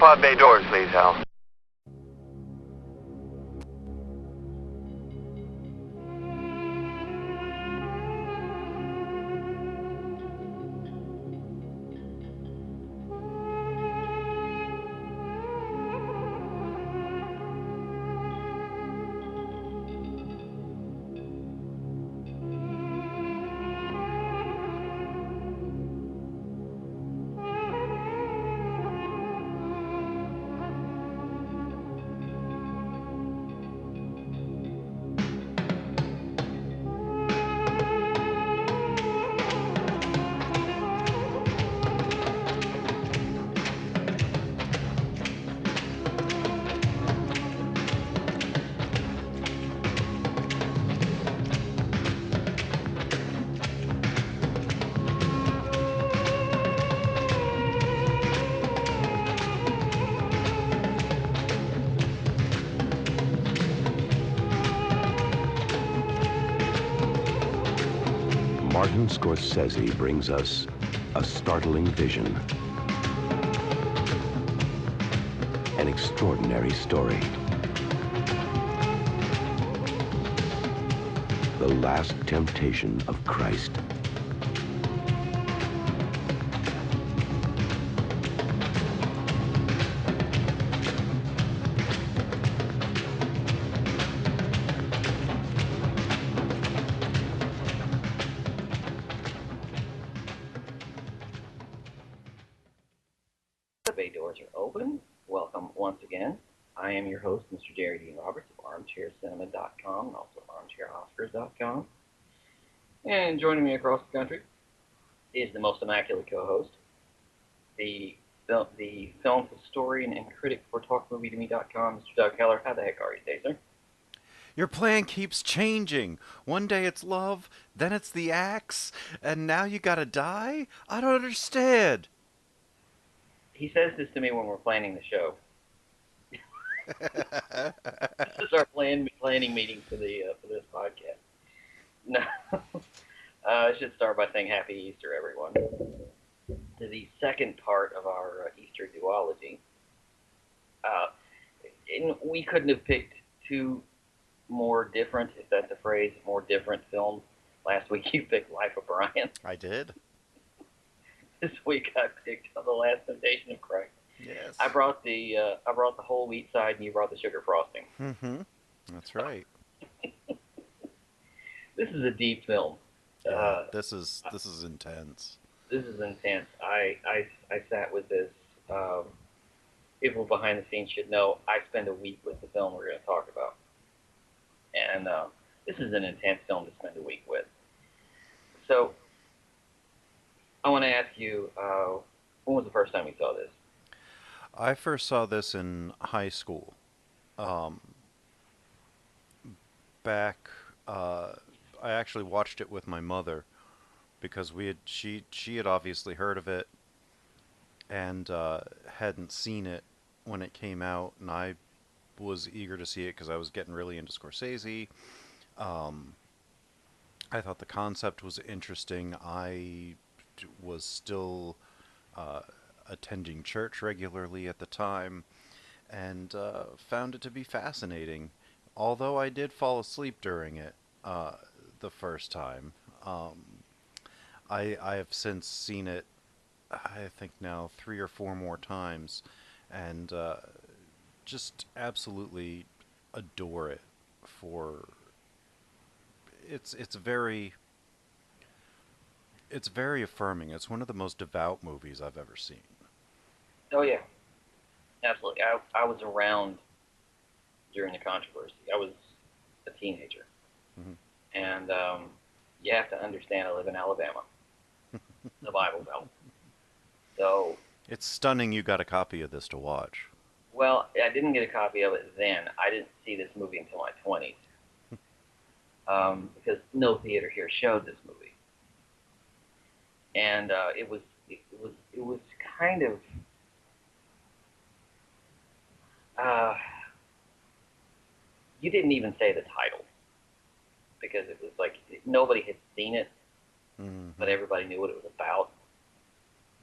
pod bay doors, please, Hal. Martin Scorsese brings us a startling vision, an extraordinary story. The last temptation of Christ. The bay doors are open. Welcome once again. I am your host, Mr. Jerry D. Roberts of ArmchairCinema.com and also ArmchairOscars.com. And joining me across the country is the most immaculate co-host, the film historian and critic for TalkMovieToMe.com, Mr. Doug Keller. How the heck are you today, sir? Your plan keeps changing. One day it's love, then it's the axe, and now you gotta die? I don't understand. He says this to me when we're planning the show. This is our planning meeting for this podcast. No, I should start by saying Happy Easter, everyone. To the second part of our Easter duality. And we couldn't have picked two more different, if that's a phrase, more different films. Last week you picked Life of Brian. I did. This week I picked The Last Temptation of Christ. Yes. I brought the whole wheat side, and you brought the sugar frosting. Mm-hmm. That's right. This is a deep film. Yeah, this is intense. This is intense. I sat with this. People behind the scenes should know I spend a week with the film we're going to talk about, and this is an intense film to spend a week with. So I want to ask you, when was the first time you saw this? I first saw this in high school. I actually watched it with my mother because she had obviously heard of it and hadn't seen it when it came out, and I was eager to see it because I was getting really into Scorsese. I thought the concept was interesting. I was still attending church regularly at the time and found it to be fascinating. Although I did fall asleep during it the first time. I have since seen it, I think now 3 or 4 more times, and just absolutely adore it for it's very affirming. It's one of the most devout movies I've ever seen. Oh yeah, absolutely. I was around during the controversy. I was a teenager, and you have to understand I live in Alabama, the Bible Belt. So it's stunning you got a copy of this to watch. Well, I didn't get a copy of it then. I didn't see this movie until my 20s. Because no theater here showed this movie. And it was kind of you didn't even say the title, because it was like nobody had seen it, but everybody knew what it was about.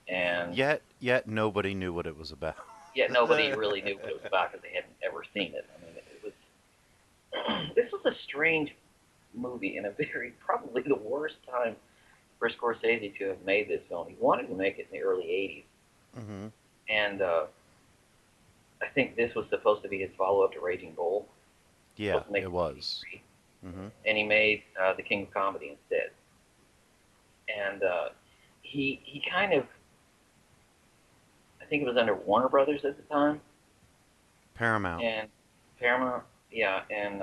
And yet nobody knew what it was about. yet nobody really knew what it was about because they hadn't ever seen it. I mean, it was this was a strange movie and a very probably the worst time for Scorsese to have made this film. He wanted to make it in the early '80s, Mm-hmm. and I think this was supposed to be his follow-up to Raging Bull. Yeah, Supposed to make it it was. '83, Mm-hmm. and he made The King of Comedy instead. And he kind of, I think it was under Warner Brothers at the time, Paramount. and Paramount, yeah, and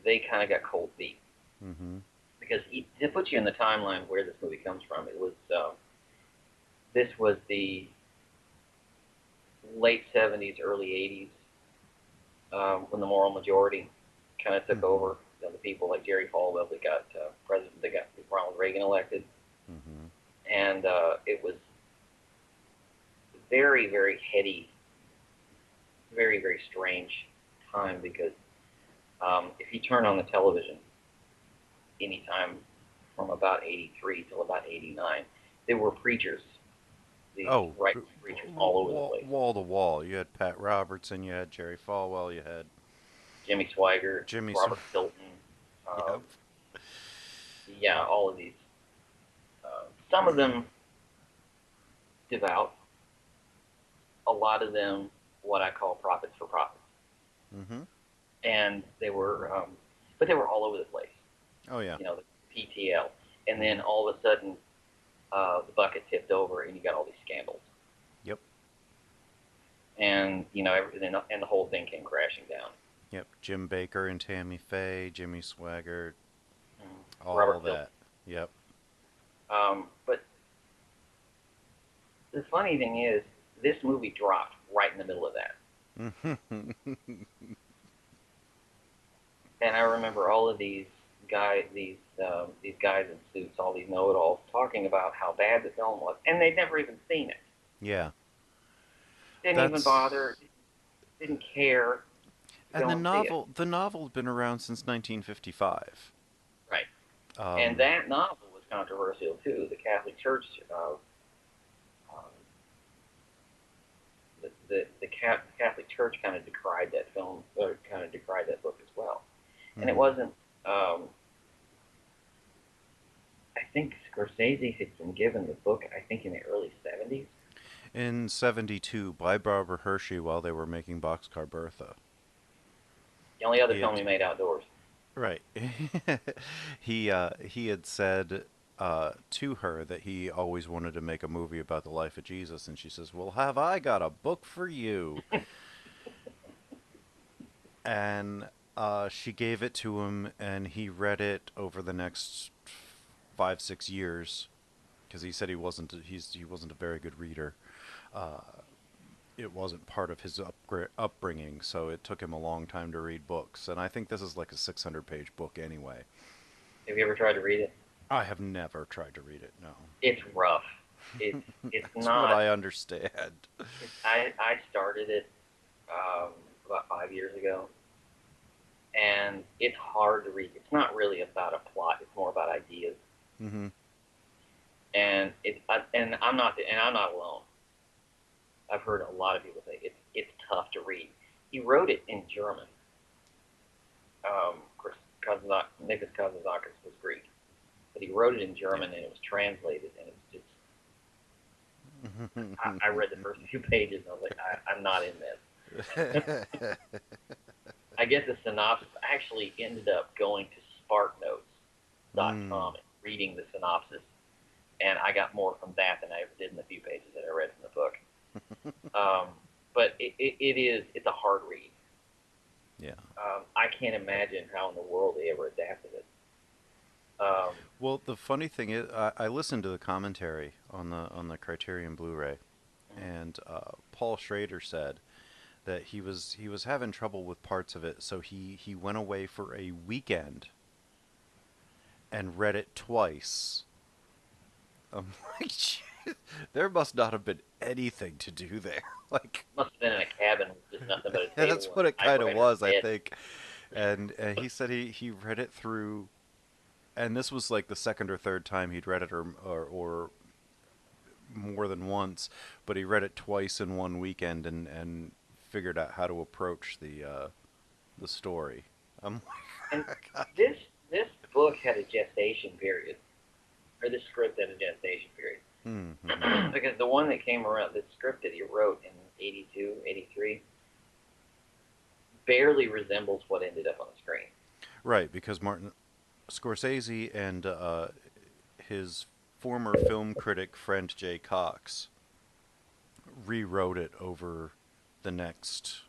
they kind of got cold feet Mm-hmm. because to put you in the timeline where this movie comes from, it was this was the late '70s, early '80s when the moral majority kind of took Mm-hmm. over. You know, the people like Jerry Falwell that got president, they got Ronald Reagan elected, Mm-hmm. and it was very, very heady, very, very strange time because if you turn on the television anytime from about '83 till about '89, there were preachers, these Oh, right preachers all over the place. wall to wall. You had Pat Robertson, you had Jerry Falwell, you had Jimmy Swaggart, Jimmy. Robert Hilton, Yep. yeah, all of these. Some of them devout, a lot of them what I call prophets for profits, Mm-hmm. and they were, but they were all over the place. Oh yeah. You know, the PTL, and then all of a sudden the bucket tipped over, and you got all these scandals, Yep. and you know, and the whole thing came crashing down. Yep. Jim Baker and Tammy Faye, Jimmy Swaggart, all Robert Hilton. that. Yep. But the funny thing is, this movie dropped right in the middle of that. And I remember all of these guys in suits, all these know-it-alls, talking about how bad the film was, and they'd never even seen it. Yeah. Didn't even That's bother, didn't care to and go and see it. the novel's been around since 1955. Right. And Um, that novel was controversial too. The Catholic Church, the Catholic Church kind of decried that film, or kind of decried that book as well. And it mhm. wasn't. I think Scorsese had been given the book, I think, in the early '70s. In '72 by Barbara Hershey while they were making Boxcar Bertha. The only other He film had he made outdoors. right. He had said to her that he always wanted to make a movie about the life of Jesus, and she says, "Well, have I got a book for you?" And she gave it to him, and he read it over the next 5 6 years because he said he wasn't a very good reader. Uh, it wasn't part of his upbringing, so it took him a long time to read books. And I think this is like a 600-page book anyway. Have you ever tried to read it? I have never tried to read it. No, It's rough. It's that's what I not. understand. I started it about 5 years ago, and it's hard to read. It's not really about a plot. It's more about ideas. Mm-hmm. And I'm not alone. I've heard a lot of people say it's tough to read. He wrote it in German. Of course, Nikos Kazantzakis was Greek, but he wrote it in Yeah. German, and it was translated, and it was just. I read the first few pages, and I was like, I'm not in this. I guess the synopsis actually ended up going to Mm. SparkNotes.com and reading the synopsis, and I got more from that than I ever did in the few pages that I read from the book. But it's a hard read. Yeah. I can't imagine how in the world they ever adapted it. Well, the funny thing is, I listened to the commentary on the Criterion Blu-ray, and Paul Schrader said that he was having trouble with parts of it, so he went away for a weekend and read it twice. I'm like, "Shit, there must not have been anything to do there." Like, Must have been in a cabin with just nothing but a that's table and what it a kind of typewriter was, and I a bed. think. And he said he read it through, and this was like the second or third time he'd read it, or more than once, but he read it twice in one weekend and figured out how to approach the story. I'm And like, God. this book had a gestation period, or this script had a gestation period. Mm-hmm. Because the one that came around, the script that he wrote in 82, 83, barely resembles what ended up on the screen. Right, because Martin Scorsese and his former film critic friend Jay Cox rewrote it over the next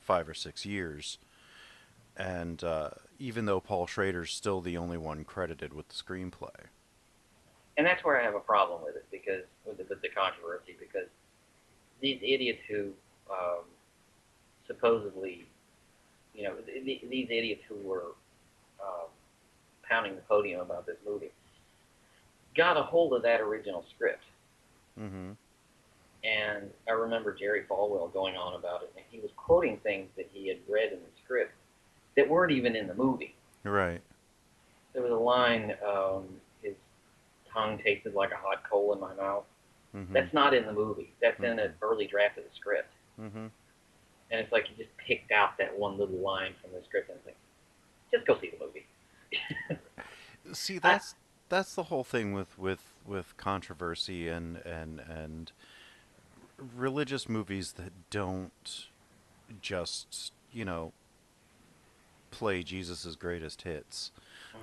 5 or 6 years. And even though Paul Schrader's still the only one credited with the screenplay. And that's where I have a problem with it, because with the controversy, because these idiots who supposedly, these idiots who were um, pounding the podium about this movie got a hold of that original script. Mm-hmm. And I remember Jerry Falwell going on about it, and he was quoting things that he had read in the script that weren't even in the movie. Right. There was a line, his tongue tasted like a hot coal in my mouth. Mm-hmm. That's not in the movie. That's in an early draft of the script. Mm-hmm. And it's like he just picked out that one little line from the script, and it's like, just go see the movie. See, that's the whole thing with controversy and religious movies that don't just, play Jesus's greatest hits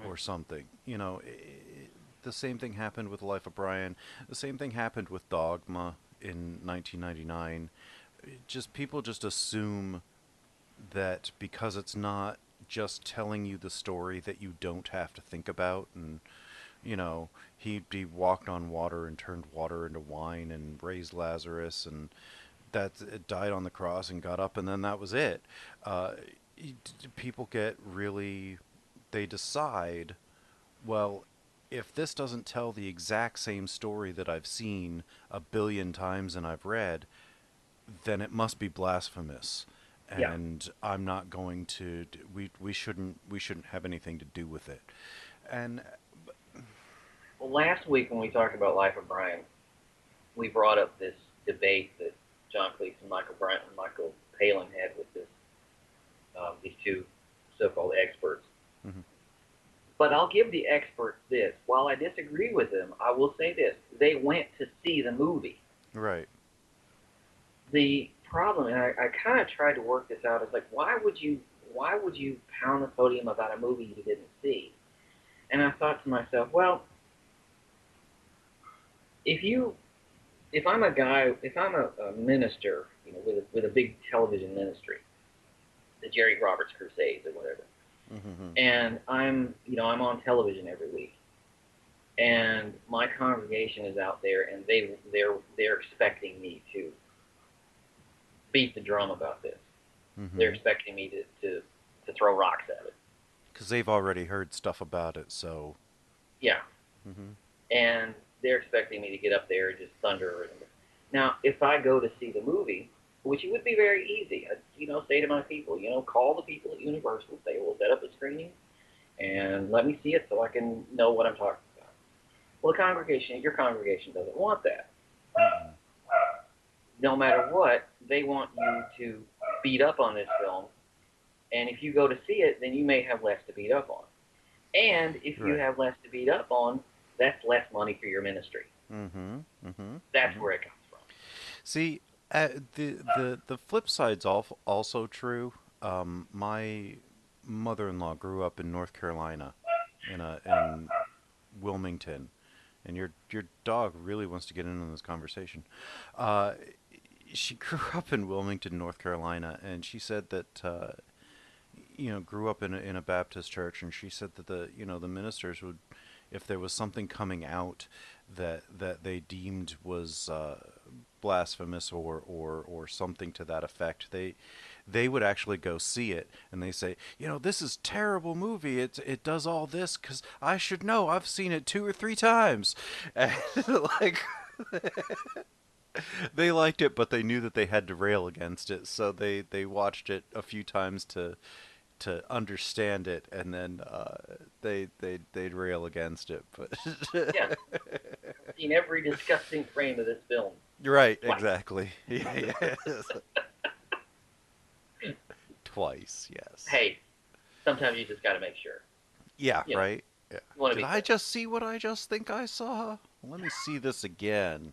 or something. The same thing happened with Life of Brian. The same thing happened with Dogma in 1999. People just assume that because it's not just telling you the story that you don't have to think about, and he walked on water and turned water into wine and raised Lazarus, and that it died on the cross and got up, and then that was it. uh, People get really, they decide, well, if this doesn't tell the exact same story that I've seen a billion times and I've read, then it must be blasphemous, Yeah. and I'm not going to. We shouldn't have anything to do with it. And Well, last week when we talked about Life of Brian, we brought up this debate that John Cleese and Michael Palin had with these two so-called experts. Mhm. But I'll give the experts this. While I disagree with them, I will say this. They went to see the movie. Right. The problem, and I kind of tried to work this out, is like, why would you pound the podium about a movie you didn't see? And I thought to myself, well, if I'm a minister, with a big television ministry, the Jerry Roberts Crusades or whatever, Mm-hmm. and I'm on television every week, and my congregation is out there, and they're expecting me to beat the drum about this. Mm-hmm. They're expecting me to throw rocks at it. Because they've already heard stuff about it, so. Yeah. Mm-hmm. And they're expecting me to get up there and just thunder it. Now, if I go to see the movie, which would be very easy, I'd, say to my people, call the people at Universal, say, we'll set up a screening, and let me see it so I can know what I'm talking about. Well, your congregation doesn't want that. Mm-hmm. No matter what, they want you to beat up on this film, and if you go to see it, then you may have less to beat up on. And if you Right. have less to beat up on, that's less money for your ministry. Mm-hmm. Mm-hmm. That's Mm-hmm. where it comes from. See, the flip side's also true. My mother-in-law grew up in North Carolina, in Wilmington, and your dog really wants to get in on this conversation. Uh, she grew up in Wilmington, North Carolina, and she said that grew up in a Baptist church, and she said that the ministers would, if there was something coming out that they deemed was blasphemous or something to that effect, they would actually go see it, and they say, this is terrible movie. It does all this because I should know. I've seen it 2 or 3 times, and like. They liked it, but they knew that they had to rail against it, so they watched it a few times to understand it, and then they'd rail against it. But Yeah. seen every disgusting frame of this film Right, twice. exactly. Yes. Twice, yes. Hey, sometimes you just got to make sure. Yeah, You know, right? Yeah. you want to Did be I fair. just see what I just think I saw? Let me see this again.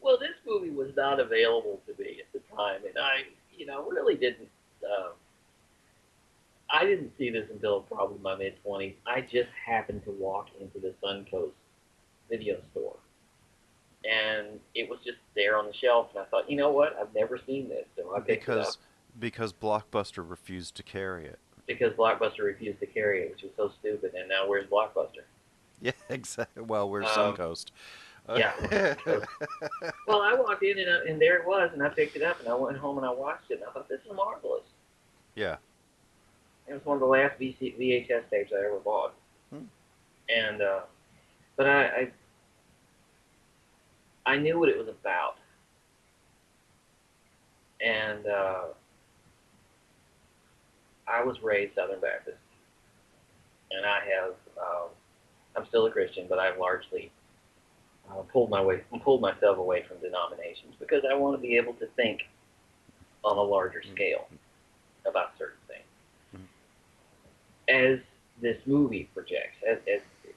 Well, this movie was not available to me at the time, and really didn't. Um, I didn't see this until probably my mid 20s. I just happened to walk into the Suncoast video store, and it was just there on the shelf, and I thought, you know what? I've never seen this, so I picked it up Because Blockbuster refused to carry it. because Blockbuster refused to carry it, which was so stupid. And now where's Blockbuster? Yeah, exactly. Well, we're Um, Suncoast. yeah, we're Suncoast. Well, I walked in and there it was, and I picked it up, and I went home and I watched it, and I thought this is marvelous. Yeah. It was one of the last VHS tapes I ever bought, Hmm. and but I knew what it was about, and I was raised Southern Baptist, and I'm still a Christian, but I've largely pulled myself away from denominations because I want to be able to think on a larger scale about certain things. Mhm. As this movie projects, as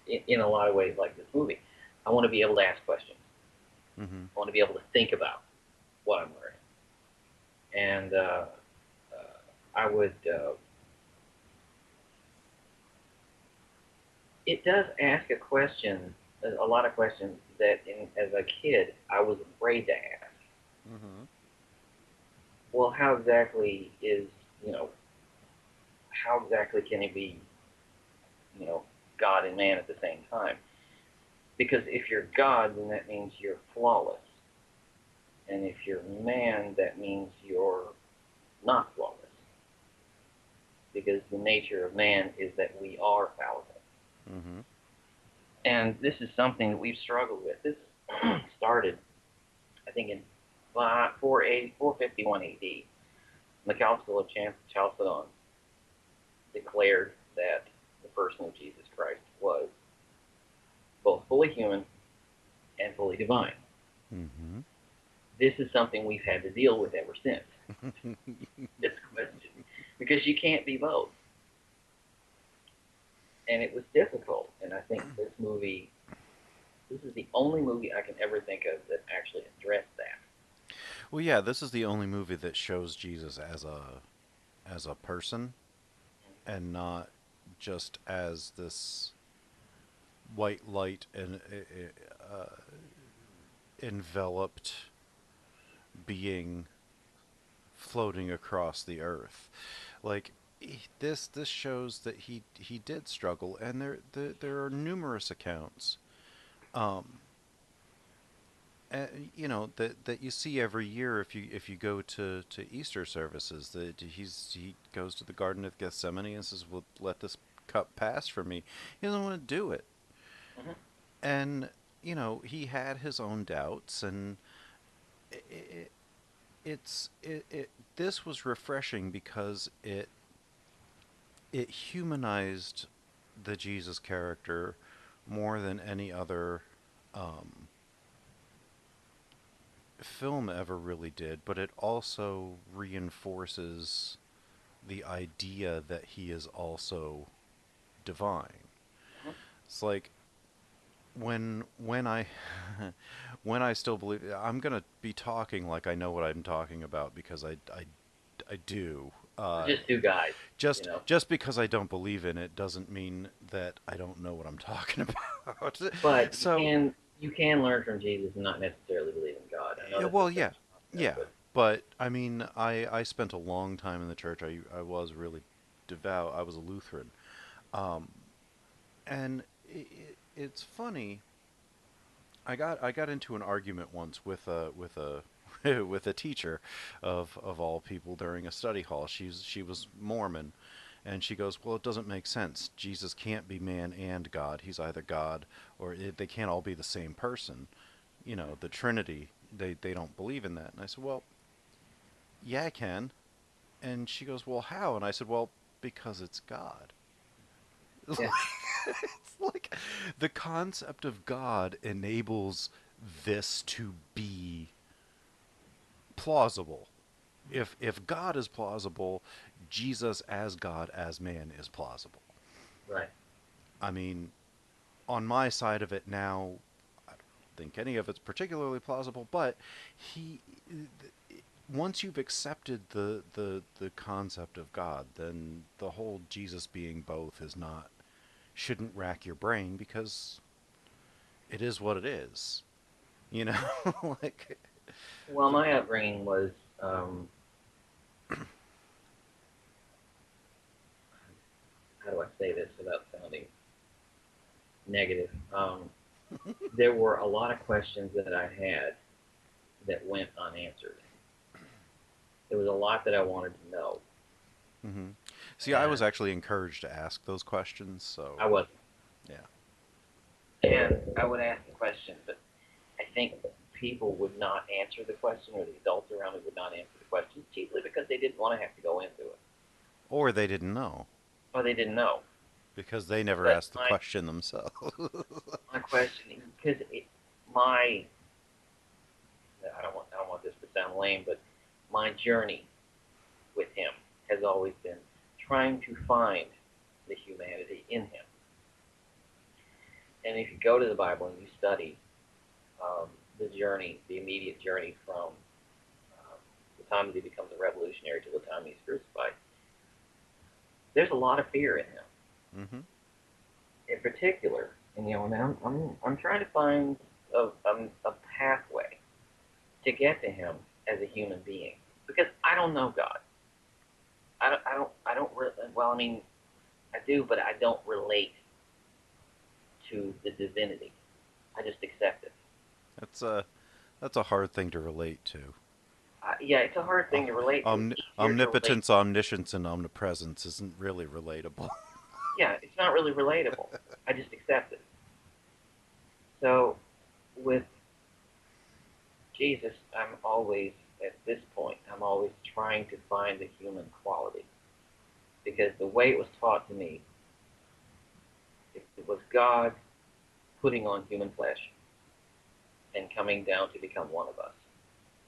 in a lot of ways like this movie, I want to be able to ask questions. Mhm. I want to be able to think about what I'm learning, and I would. It does ask a lot of questions that, as a kid, I was afraid to ask. Mhm. Well, how exactly is you know how exactly can he be you know God and man at the same time? Because if you're God, then that means you're flawless, and if you're man, that means you're not flawless. Because the nature of man is that we are fallible. Mhm. And this is something that we've struggled with. This started, I think, in 451 AD. The Council of Chalcedon declared that the person of Jesus Christ was both fully human and fully divine. Mhm. This is something we've had to deal with ever since. This question, because you can't be both, and it was difficult. And I think this is the only movie I can ever think of that actually addressed that. Well, yeah, this is the only movie that shows Jesus as a person and not just as this white light and enveloped being floating across the earth. Like this shows that he did struggle, and there are numerous accounts, um, that you see every year if you go to Easter services. That he goes to the Garden of Gethsemane and says, "Well, let this cup pass from me." He doesn't want to do it, Mm-hmm. and he had his own doubts, and it, this was refreshing because it humanized the Jesus character more than any other um, film ever really did, but it also reinforces the idea that he is also divine. Mm-hmm. It's like when I when I still believe I'm gonna be talking like I know what I'm talking about because I do. We're just two guys, you know. Just because I don't believe in it doesn't mean that I don't know what I'm talking about. But So, you can learn from Jesus and not necessarily believe in God. I know that's a well, yeah, strange concept, yeah. but But I mean, I spent a long time in the church. I was really devout. I was a Lutheran, um, and it's funny. I got into an argument once with a with a teacher of all people during a study hall. She was Mormon, and she goes, "Well, it doesn't make sense. Jesus can't be man and God. He's either God or they can't all be the same person. The Trinity. They don't believe in that." And I said, "Well, yeah, I can." And she goes, "Well, how?" And I said, "Well, because it's God." yeah. It's like the concept of God enables this to be plausible. If God is plausible, Jesus as God as man is plausible. Right. I mean, on my side of it now, I don't think any of it's particularly plausible, but he once you've accepted the concept of God, then the whole Jesus being both is not shouldn't rack your brain because it is what it is. You know, like Well, my upbringing was, um, how do I say this without sounding negative? There were a lot of questions that I had that went unanswered. There was a lot that I wanted to know, hmm See, I was and actually encouraged to ask those questions, so I wasn't. yeah. And I would ask the question, but I think people would not answer the question, or the adults around me would not answer the question, chiefly because they didn't want to have to go into it, Or they didn't know or they didn't know. because they never But asked the question themselves. my question, because my, I don't want this to sound lame, but my journey with him has always been trying to find the humanity in him. And if you go to the Bible and you study the journey, the immediate journey from the time that he becomes a revolutionary to the time he's crucified, there's a lot of fear in him. hmm In particular, and I'm trying to find a pathway to get to him as a human being, because I don't know God. I don't really, well, I mean, I do, but I don't relate to the divinity. I just accept it. That's a hard thing to relate to. Yeah, it's a hard thing to relate to. It's easier to relate. Omnipotence, omniscience, and omnipresence isn't really relatable. Yeah, it's not really relatable. I just accept it. So with Jesus, I'm always, at this point, I'm always trying to find the human quality. Because the way it was taught to me, it was God putting on human flesh and coming down to become one of us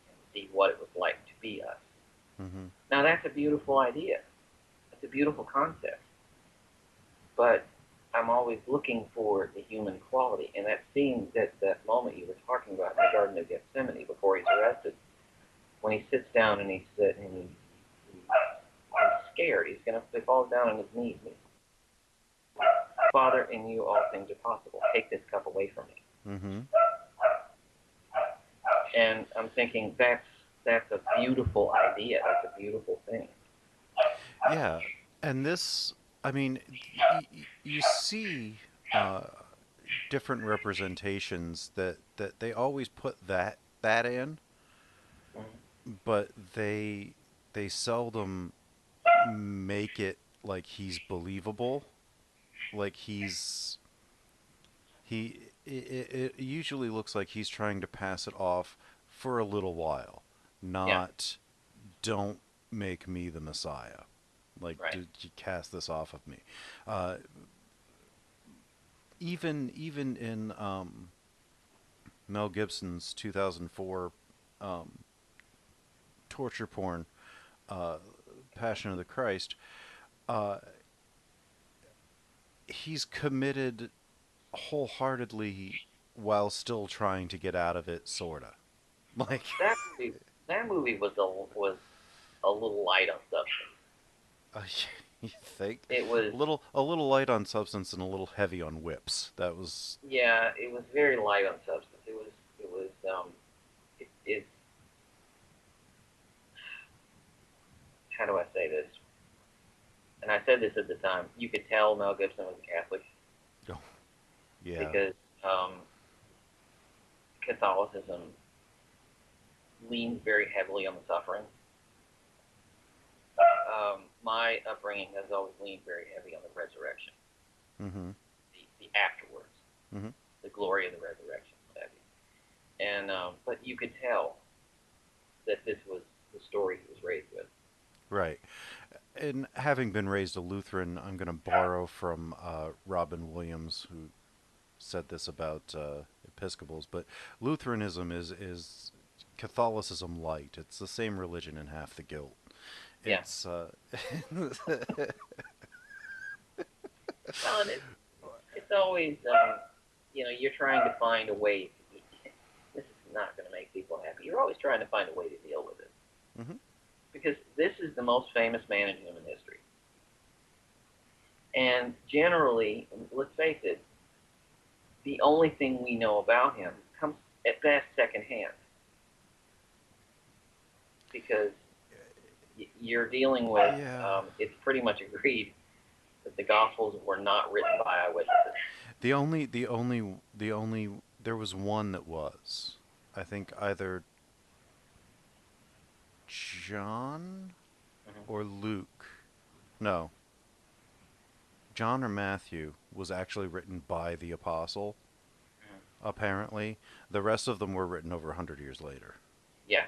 and see what it was like to be us. hmm Now that's a beautiful idea. That's a beautiful concept. But I'm always looking for the human quality. And that scene, that moment you were talking about in the Garden of Gethsemane before he's arrested, when he sits down and he's scared, he falls down on his knees. And Father, in you all things are possible. Take this cup away from me. hmm And I'm thinking that's a beautiful idea. That's a beautiful thing. Yeah, and this, I mean, you see uh, different representations that they always put that in, Mm-hmm. but they seldom make it like he's believable, like it usually looks like he's trying to pass it off for a little while, Yeah, not don't make me the Messiah. Like, right. did you cast this off of me? Uh, even in Mel Gibson's 2004 um, torture porn, uh, Passion of the Christ, uh, he's committed wholeheartedly while still trying to get out of it, sorta. Like, That movie, that movie was a little light on substance. uh, you think It was, a little light on substance and a little heavy on whips. That was yeah, it was very light on substance. It how do I say this? And I said this at the time. You could tell Mel Gibson was a Catholic oh, yeah. because Catholicism leans very heavily on the suffering. My upbringing has always leaned very heavy on the resurrection, Mhm. the afterwards, Mhm. the glory of the resurrection, what have you. And but you could tell that this was the story he was raised with. Right. And having been raised a Lutheran, I'm going to borrow from Robin Williams, who said this about Episcopals, but Lutheranism is Catholicism light. It's the same religion and half the guilt. Yeah. It's Well, and it's always, you're trying to find a way. This is not going to make people happy. You're always trying to find a way to deal with it. Mhm. Because this is the most famous man in human history. And generally, let's face it, the only thing we know about him comes at best secondhand. Because you're dealing with, Yeah. it's pretty much agreed that the Gospels were not written by eyewitnesses. There was one that was. I think either John Mhm. or Luke. No. John or Matthew was actually written by the apostle, apparently. The rest of them were written over 100 years later Yeah,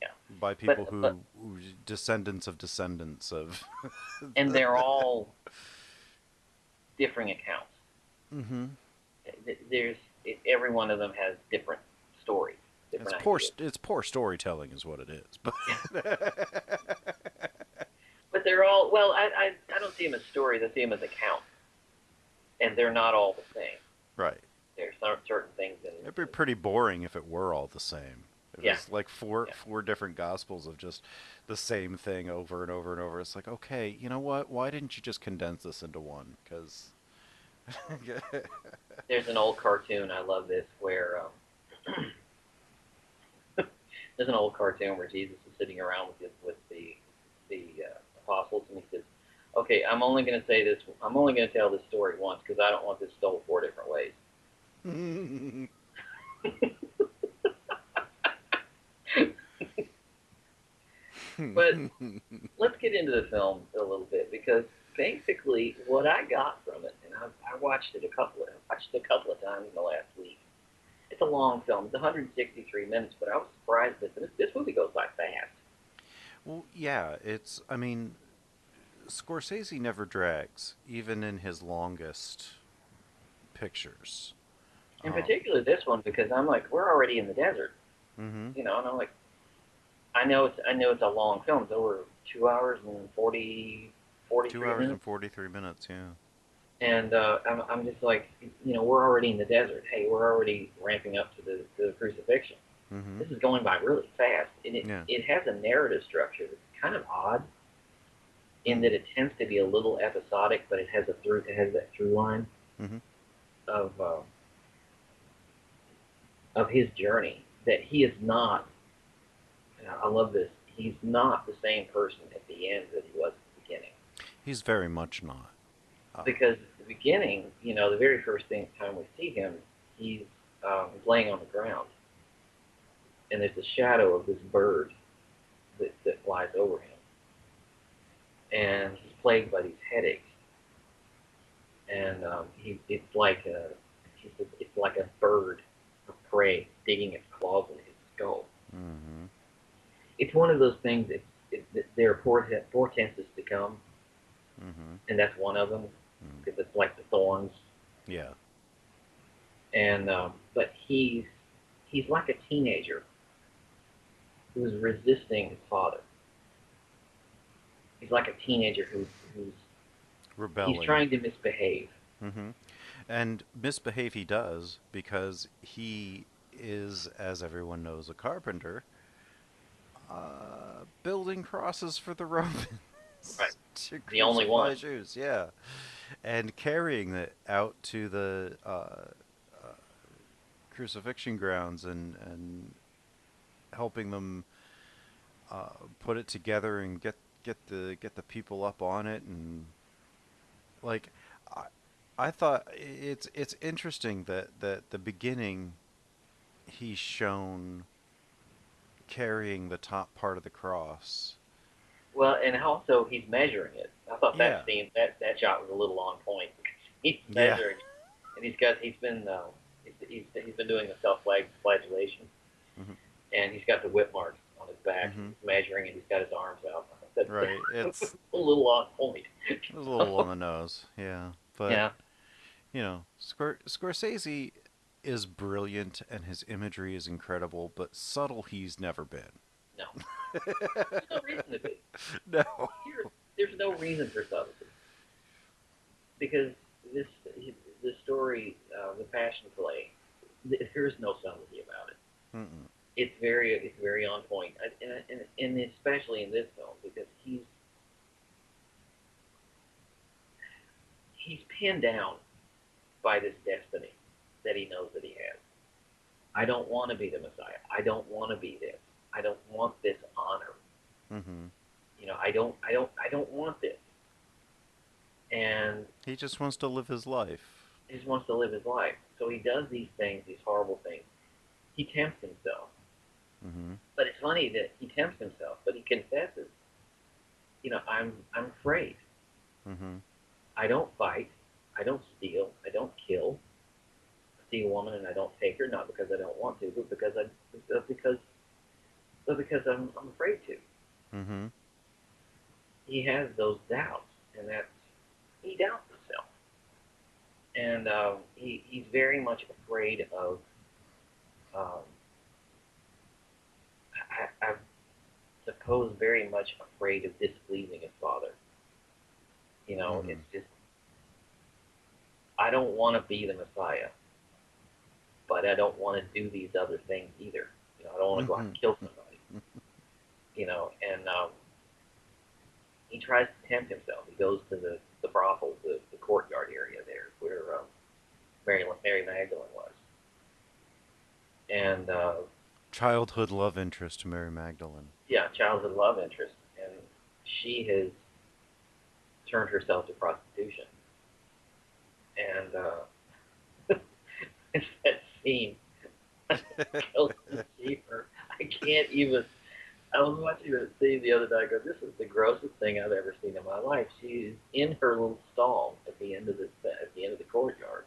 yeah. by people But who descendants of descendants of. and they're all differing accounts. Mm-hmm. There's every one of them has different stories, It's different poor. ideas. It's poor storytelling, is what it is. But But they're all well. I don't see them as stories. I see them as accounts, and they're not all the same. right. There's certain things in. It'd be pretty boring if it were all the same. If it Yeah. was like four Yeah. four different gospels of just the same thing over and over and over. It's like, okay, you know what? Why didn't you just condense this into one? Because There's an old cartoon. I love this where there's an old cartoon where Jesus is sitting around with the apostles, and he says, "Okay, I'm only going to say this. I'm only going to tell this story once because I don't want this told 4 different ways." But let's get into the film a little bit because basically what I got from it, and I watched it a couple of times in the last week. It's a long film. It's 163 minutes, but I was surprised that this movie goes by fast. Well, yeah, it's. I mean, Scorsese never drags, even in his longest pictures. In particular, this one because I'm like, we're already in the desert, Mm-hmm. and I'm like, I know it's a long film. It's over 2 hours and 43 2 hours minutes. and 43 minutes. Yeah. And I'm just like, we're already in the desert. Hey, we're already ramping up to the crucifixion. Mm-hmm. This is going by really fast, and Yeah. it has a narrative structure that's kind of odd, in that it tends to be a little episodic, but it has that through line Mm-hmm. of his journey that he is not. I love this. He's not the same person at the end that he was at the beginning. He's very much not. Because at the beginning, the very first time we see him, he's laying on the ground, and there's a shadow of this bird that flies over him, and he's plagued by these headaches, and it's like a bird of prey digging its claws into his skull. Mm-hmm. It's one of those things. There are portents to come, Mm-hmm. and that's one of them because it's like the thorns. Yeah. And but he's like a teenager who's resisting his father. He's like a teenager who's Rebelling. he's trying to misbehave. Mm-hmm. And misbehave he does because he is, as everyone knows, a carpenter, building crosses for the Romans. Right. To The only crucify one. Jews, yeah. And carrying it out to the crucifixion grounds and helping them put it together and get the people up on it, and like I thought it's interesting that the beginning he's shown carrying the top part of the cross. Well, and also he's measuring it. I thought Yeah. that shot was a little on point. He's Yeah. measuring, and he's been doing the self-flagellation, Mm-hmm. and he's got the whip marks on his back. Mm-hmm. He's measuring, and he's got his arms out. I Right. It's a little on point. a little on the nose. Yeah. But, Yeah. Scorsese is brilliant and his imagery is incredible, but subtle he's never been. No. There's no reason to be. No. There's no reason for subtlety because this the story, the Passion Play, there's no subtlety about it. Mm-mm. It's very on point, and especially in this film because he's pinned down by this destiny that he knows that he has. I don't want to be the Messiah. I don't want to be this. I don't want this honor. Mm-hmm. I don't want this. And He just wants to live his life. he just wants to live his life. So he does these things, these horrible things. He tempts himself. Mm-hmm. But it's funny that he tempts himself, but he confesses, I'm afraid. Mm-hmm. I don't fight. I don't steal. I don't kill. I see a woman and I don't take her, not because I don't want to, but because I'm afraid to. Mm-hmm. He has those doubts, and he doubts himself, and he's very much afraid of. Um, I suppose very much afraid of displeasing his father. Mm-hmm. It's just I don't want to be the Messiah, but I don't want to do these other things either. I don't want to go out and kill somebody. And he tries to tempt himself. He goes to the brothel, the courtyard area there where Mary Magdalene was. And Childhood love interest to Mary Magdalene. yeah, childhood love interest, and she has turned herself to prostitution. And it's that scene. Goes to see her. I can't even. I was watching that scene the other night. I go, this is the grossest thing I've ever seen in my life. She's in her little stall at the end of the courtyard,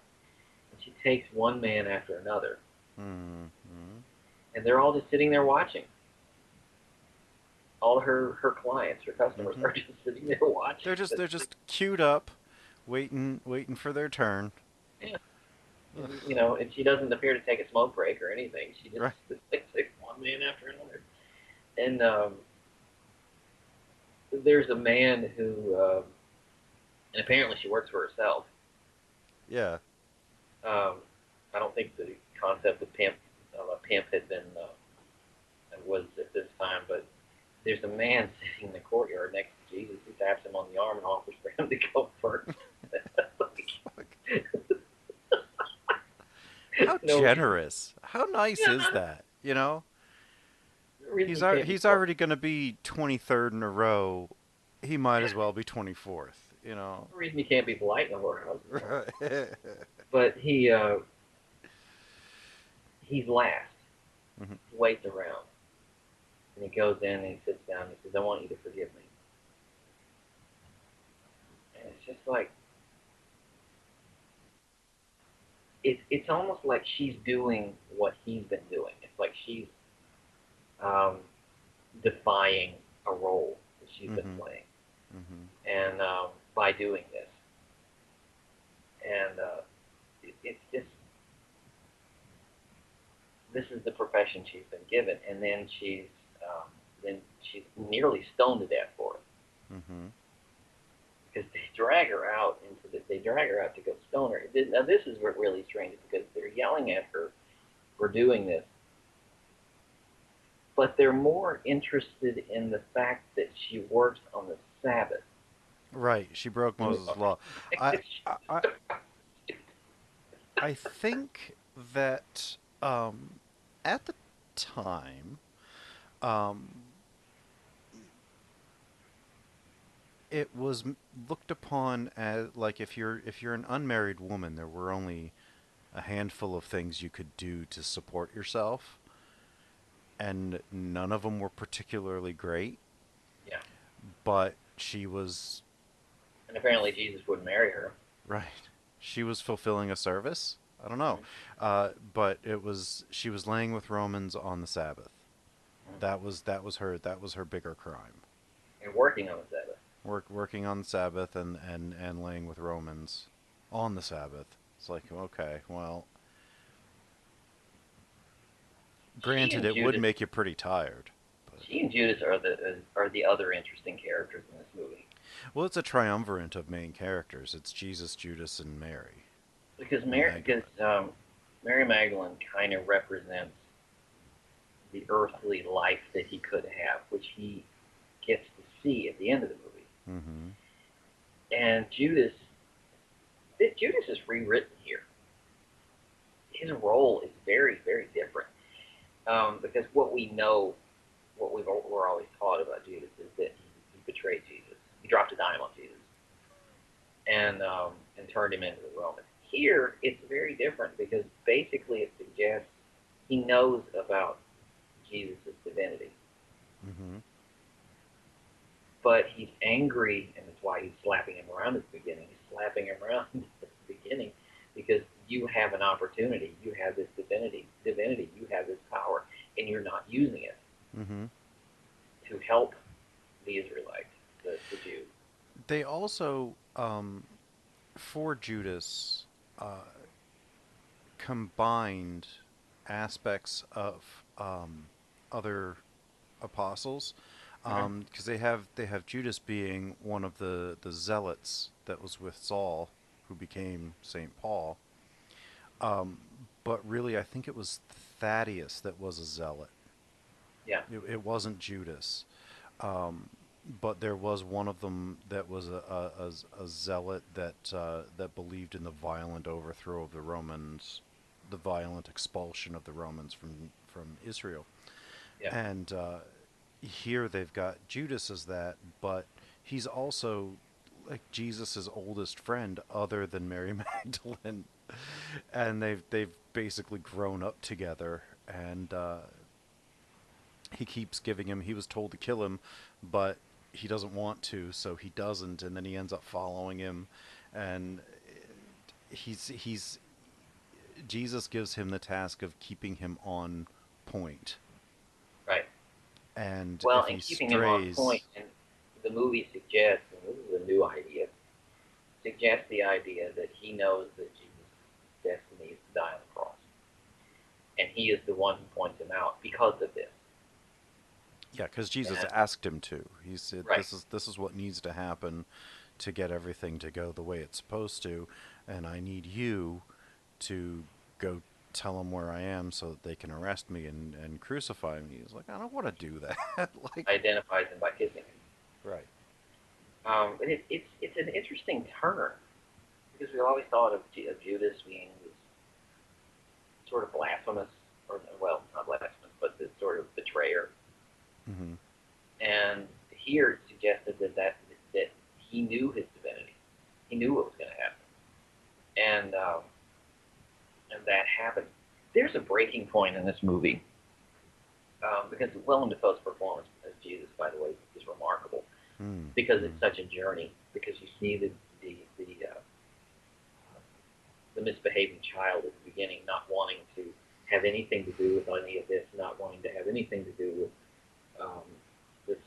and she takes one man after another, Mm-hmm. and they're all just sitting there watching. All her clients, her customers, Mm-hmm. are just sitting there watching. They're just queued up, waiting for their turn. Yeah. And she doesn't appear to take a smoke break or anything. She just Right. takes one man after another. And there's a man who, and apparently she works for herself. Yeah. I don't think the concept of pimp had been was at this time, but there's a man sitting in the courtyard next to Jesus who taps him on the arm and offers for him to go first. How No, generous. How nice yeah, is that? reason He's he can't be he's already going to be 23rd in a row. He might as well be 24th, no reason he can't be polite in the whorehouse. Right. But he's last. Mm-hmm. He waits around. And he goes in and he sits down and he says, I want you to forgive me. And it's just like, it's almost like she's doing what he's been doing. It's like she's defying a role that she's been Mm-hmm. playing. Mm-hmm. And by doing this. And it's just, this is the profession she's been given. And then she's nearly stoned to death for it. Mm-hmm. Because they drag her out to go stone her. Now this is what really strange because they're yelling at her for doing this, but they're more interested in the fact that she works on the Sabbath. Right. She broke Moses' law. I, I, I think that at the time, um, it was looked upon as like if you're an unmarried woman, there were only a handful of things you could do to support yourself, and none of them were particularly great. Yeah. But she was And apparently Jesus wouldn't marry her. right. She was fulfilling a service. I don't know, but she was laying with Romans on the Sabbath. That was her bigger crime. And working on the Sabbath. Working on the Sabbath and laying with Romans on the Sabbath. It's like, okay, well, She granted, and it would Judas, make you pretty tired. But she and Judas are the other interesting characters in this movie well, it's a triumvirate of main characters. It's Jesus, Judas, and Mary because Magdalene. Mary Magdalene kind of represents the earthly life that he could have, which he gets to see at the end of the movie. Mm-hmm. And Judas is rewritten here. His role is very, very different because we're always taught about Judas is that he betrayed Jesus. He dropped a dime on Jesus and turned him into the Roman. Here, it's very different because basically it suggests he knows about Jesus' divinity, Mm-hmm. but he's angry, and that's why he's slapping him around at the beginning. He's slapping him around at the beginning because you have an opportunity. You have this divinity. You have this power, and you're not using it Mm-hmm. to help the Israelites, the Jews. They also, for Judas, uh, combined aspects of other apostles, Mm-hmm. because they have Judas being one of the zealots that was with Saul, who became Saint Paul. Um, but really, I think it was Thaddeus that was a zealot. Yeah, It wasn't Judas. Um, but there was one of them that was a zealot that believed in the violent overthrow of the Romans, the violent expulsion of the Romans from Israel. yeah, And here they've got Judas as that, but he's also like Jesus's oldest friend, other than Mary Magdalene, and they've basically grown up together. And he keeps giving him. He was told to kill him, but he doesn't want to, so he doesn't, and then he ends up following him, and he's Jesus gives him the task of keeping him on point, right. and Well, if and he keeping him on point, strays, and the movie suggests, and this is a new idea, suggests the idea that he knows that Jesus' destiny is to die on the cross, and he is the one who points him out because of this. yeah, because Jesus And asked him to. He said, right, "This is what needs to happen to get everything to go the way it's supposed to, and I need you to go tell them where I am so that they can arrest me and crucify me." He's like, I don't want to do that. Like, identifies him by kissing him. right. And it's an interesting turn because we always thought of Judas being this sort of blasphemous, or well, not blasphemous, but this sort of betrayer. Hmm. And here it suggested that he knew his divinity. He knew what was going to happen, and that happened. There's a breaking point in this movie because Willem Dafoe's performance as Jesus, by the way, is remarkable Mm. because Mm. it's such a journey. Because you see the misbehaving child at the beginning, not wanting to have anything to do with any of this, not wanting to have anything to do with this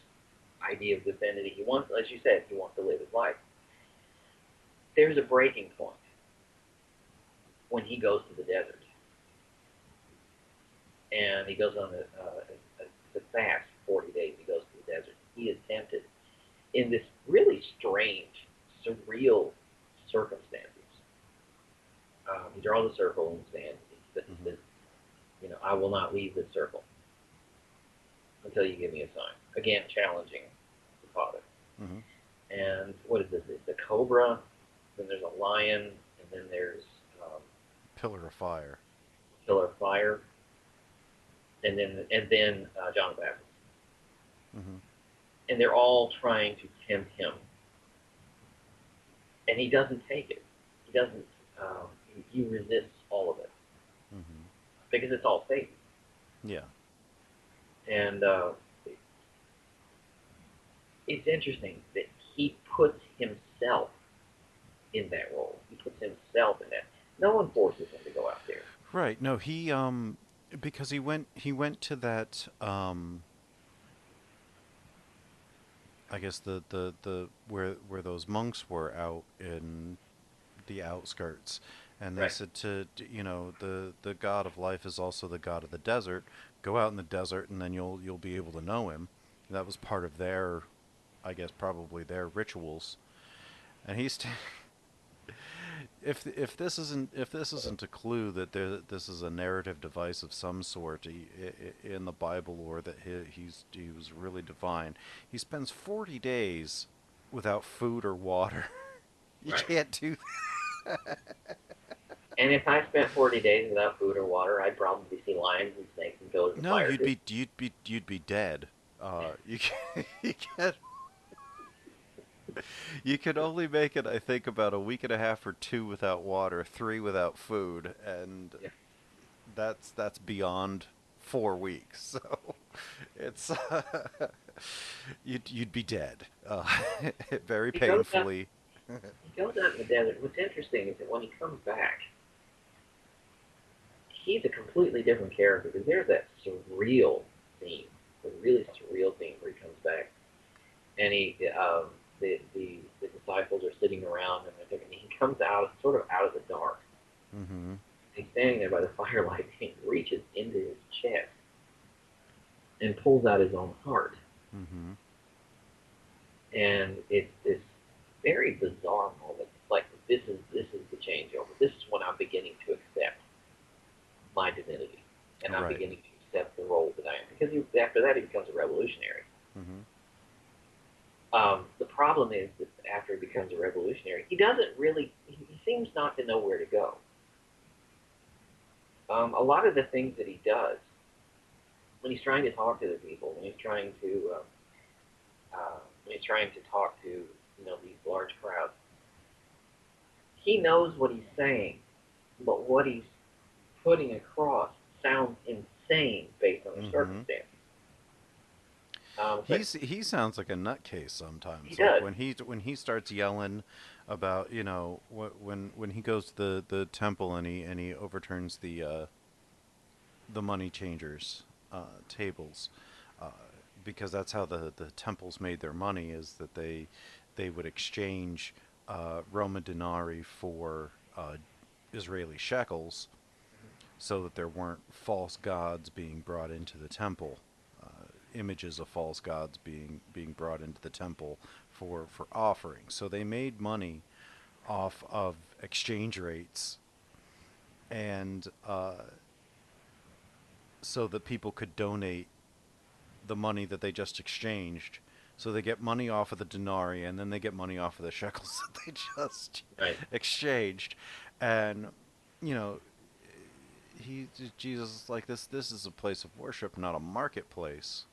idea of divinity. He wants, as you said, he wants to live his life. There's a breaking point when he goes to the desert, and he goes on a fast 40 days. He goes to the desert. He is tempted in this really strange, surreal circumstances. He draws a circle and stands. He says, I will not leave this circle until you give me a sign. Again, challenging the Father. Hmm. And what is this? It's a cobra, then there's a lion, and then there's Pillar of fire. pillar of fire, and then John the Baptist. Hmm. And they're all trying to tempt him, and he doesn't take it. He doesn't. He resists all of it Hmm. because it's all Satan. Yeah. And it's interesting that he puts himself in that role. He puts himself in that. No one forces him to go out there. Right. No, he because he went to that I guess the where those monks were out in the outskirts, and they Right. said the god of life is also the god of the desert. Go out in the desert, and then you'll be able to know him. That was part of their, I guess, probably their rituals. And he's if this isn't a clue that this is a narrative device of some sort in the Bible, or that he was really divine. He spends 40 days without food or water. You Right. can't do And if I spent 40 days without food or water, I'd probably see lions and snakes and pillars of No, fire too. you'd be dead. You you can you can only make it, I think, about a week and a half or two without water, three without food, and Yeah. that's beyond 4 weeks. So it's you'd be dead, very He goes out. painfully. He goes out in the desert. What's interesting is that when he comes back, he's a completely different character because there's that surreal theme, the really surreal theme where he comes back, and the disciples are sitting around and he comes out sort of out of the dark. Hmm. He's standing there by the firelight and he reaches into his chest and pulls out his own heart. Hmm. And it's this very bizarre moment. It's like this is the changeover. This is when I'm beginning to accept my divinity, and I'm Right. beginning to accept the role that I am. Because after that, he becomes a revolutionary. Hmm. The problem is that after he becomes a revolutionary, he doesn't really. He seems not to know where to go. A lot of the things that he does when he's trying to talk to the people, when he's trying to talk to these large crowds, he knows what he's saying, but what he's putting across sounds insane based on the Hmm. circumstances. But He sounds like a nutcase sometimes. he Like does. when he starts yelling about, when he goes to the temple, and he overturns the money changers tables, uh, because that's how the temples made their money, is that they would exchange Roman denarii for Israeli shekels, so that there weren't false gods being brought into the temple, images of false gods being brought into the temple for offerings. So they made money off of exchange rates, and so that people could donate the money that they just exchanged. So they get money off of the denarii, and then they get money off of the shekels that they just Right. exchanged. And you know, he Jesus is like, this is a place of worship, not a marketplace.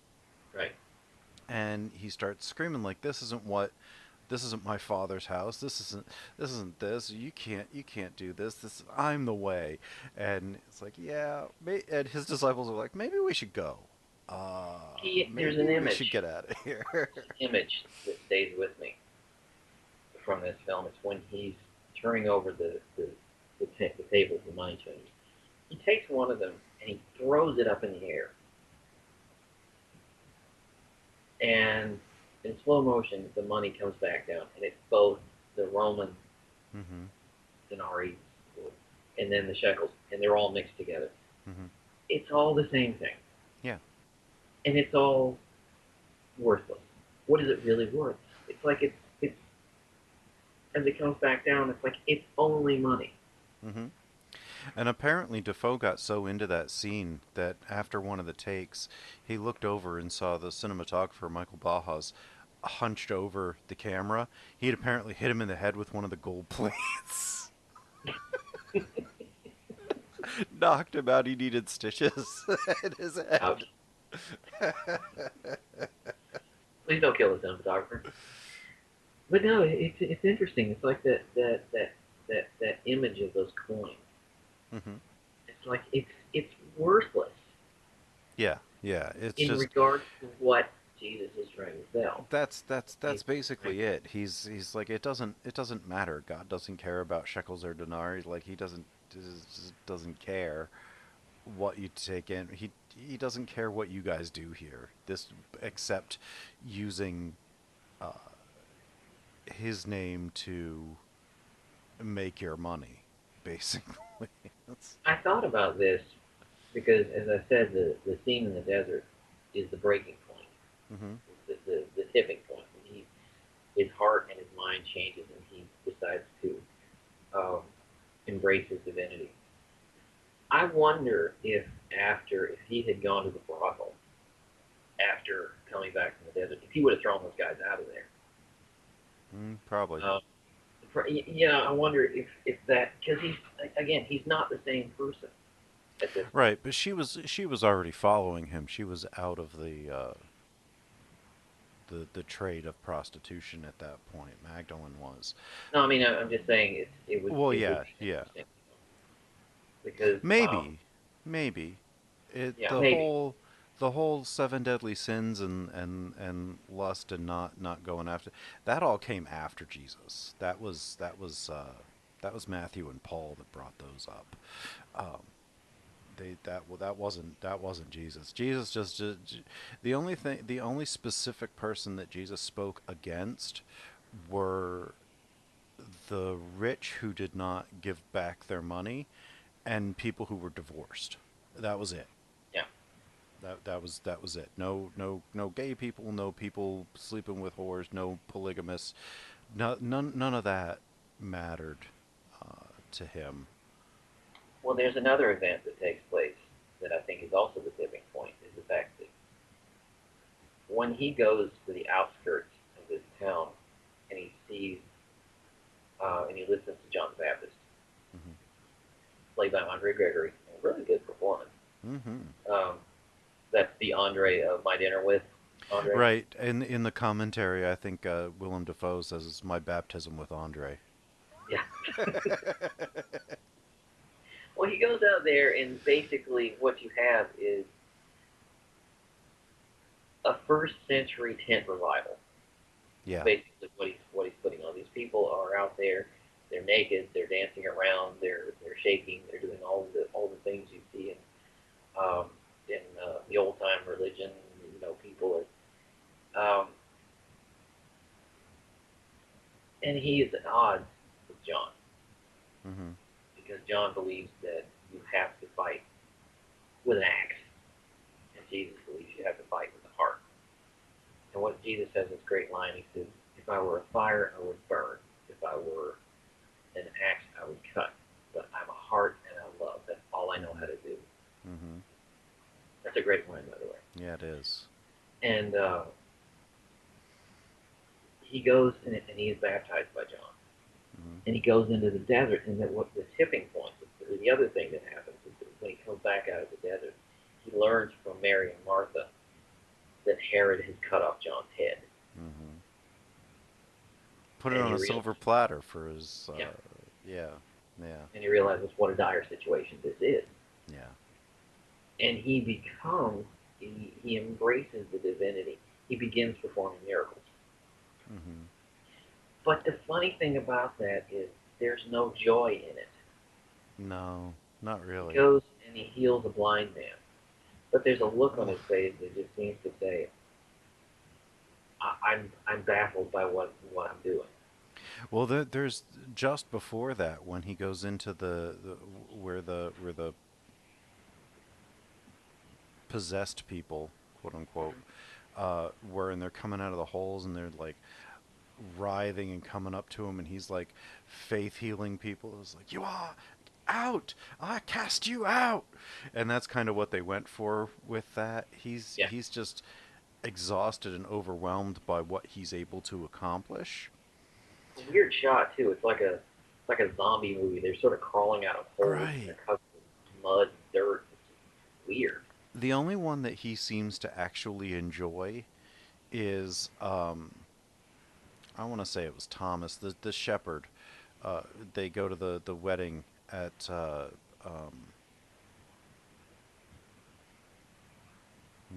Right. And he starts screaming like, this isn't my father's house. This isn't this. You can't do this. This I'm the way. And it's like, yeah. And his disciples are like, maybe we should go. There's an Maybe we should image. get out of here. There's an image that stays with me from this film. It's when he's turning over the tables, the money changers. He takes one of them and he throws it up in the air, and in slow motion, the money comes back down, and it's both the Roman Hmm. denarii and then the shekels, and they're all mixed together. Hmm. It's all the same thing, Yeah. and it's all worthless. What is it really worth? It's like it's as it comes back down, it's like it's only money. Hmm. And apparently Defoe got so into that scene that after one of the takes, he looked over and saw the cinematographer Michael Bajas hunched over the camera. He had apparently hit him in the head with one of the gold plates. Knocked him out. He needed stitches in his head. Ouch! Please don't kill the cinematographer. But no, it's interesting. It's like that image of those coins. Hmm. It's like it's worthless Yeah, yeah. It's in just regards to what Jesus is trying to sell. that's He's trying basically it. He's like, it doesn't matter. God doesn't care about shekels or denarii. Like, he just doesn't care what you take in. He doesn't care what you guys do here. This, except using his name to make your money, basically. That's, I thought about this because, as I said, the scene in the desert is the breaking point, hmm the tipping point. When his heart and his mind changes and he decides to um, embrace his divinity. I wonder if he had gone to the brothel after coming back from the desert, if he would have thrown those guys out of there. probably. Um, I wonder if that, because he's not the same person at this point. Right, but she was already following him. She was out of the trade of prostitution at that point. Magdalene was. No, I mean I'm just saying Well, it would yeah, be yeah. interesting because Maybe, maybe. yeah, The maybe. whole seven deadly sins and lust and not going after that all came after Jesus. That was Matthew and Paul that brought those up. Um, that wasn't Jesus. Jesus just the only specific person that Jesus spoke against were the rich who did not give back their money and people who were divorced. That was it. Yeah. That was it. No gay people, no people sleeping with whores, no polygamists. None of that mattered to him. Well, there's another event that takes place that I think is also the tipping point, is the fact that when he goes to the outskirts of this town and he sees and he listens to John the Baptist, hmm played by Andre Gregory, a really good performance. hmm Um, that's the Andre of My Dinner with Andre. Right. In the commentary, I think Willem Dafoe says it's my baptism with Andre. Yeah. Well, he goes out there and basically what you have is a first century tent revival. Yeah. Basically, what he's putting on. These people are out there. They're naked. They're dancing around. They're shaking. They're doing all the things you see in the old time religion. People are, and he is at odds with John hmm because John believes that you have to fight with an axe, and Jesus believes you have to fight with the heart. And what Jesus says in this great line, he says, "If I were a fire, I would burn. If I were an axe, I would cut. But I'm a heart and I love. That's all I know how to do." hmm That's a great line, by the way. Yeah, it is. And he goes and he is baptized by John. hmm And he goes into the desert, and then what the tipping point, the other thing that happens is that when he comes back out of the desert, he learns from Mary and Martha that Herod has cut off John's head. hmm Put it And on he a realizes, silver platter for his. yeah, Yeah. Yeah. and he realizes what a dire situation this is. Yeah. And he embraces the divinity. He begins performing miracles. hmm But the funny thing about that is there's no joy in it. No, not He really. goes and he heals a blind man, but there's a look on his face that just seems to say, I'm baffled by what I'm doing." Well, there's just before that when he goes into the where the possessed people, quote unquote, were, and they're coming out of the holes and they're like writhing and coming up to him, and he's like faith healing people. It's like, you are out, I cast you out, and that's kind of what they went for with that. He's Yeah, he's just exhausted and overwhelmed by what he's able to accomplish. it's a weird shot too. It's like a zombie movie. They're sort of crawling out of holes and Right. they're covered with mud and dirt. It's weird. The only one that he seems to actually enjoy is I want to say it was Thomas, the shepherd. They go to the wedding at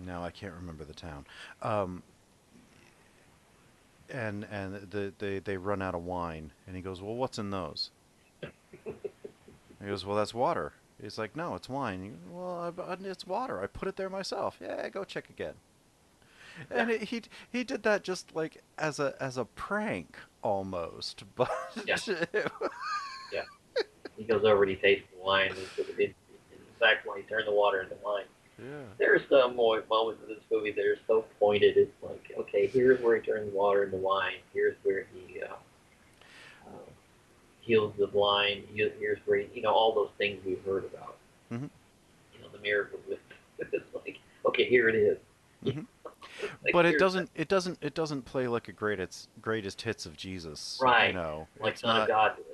no, I can't remember the town. Um, and they run out of wine, and he goes, "Well, what's in those?" He goes, "Well, that's water." He's like, "No, it's wine." He goes, "Well, it's water. I put it there myself." Yeah, go check again. Yeah, And he did that just like as a prank almost, but yeah, yeah. He goes over and he tastes the wine. In fact, when he turned the water into wine, yeah. there are some moments in this movie that are so pointed. It's like, okay, here's where he turns water into wine. Here's where he uh, heals the blind. Here's where he, all those things we've heard about. Hmm. The miracles. It's like, okay, here it is. Hmm. Like, But here's it doesn't play like a greatest hits of Jesus. You right, know, like it's Son of not God did.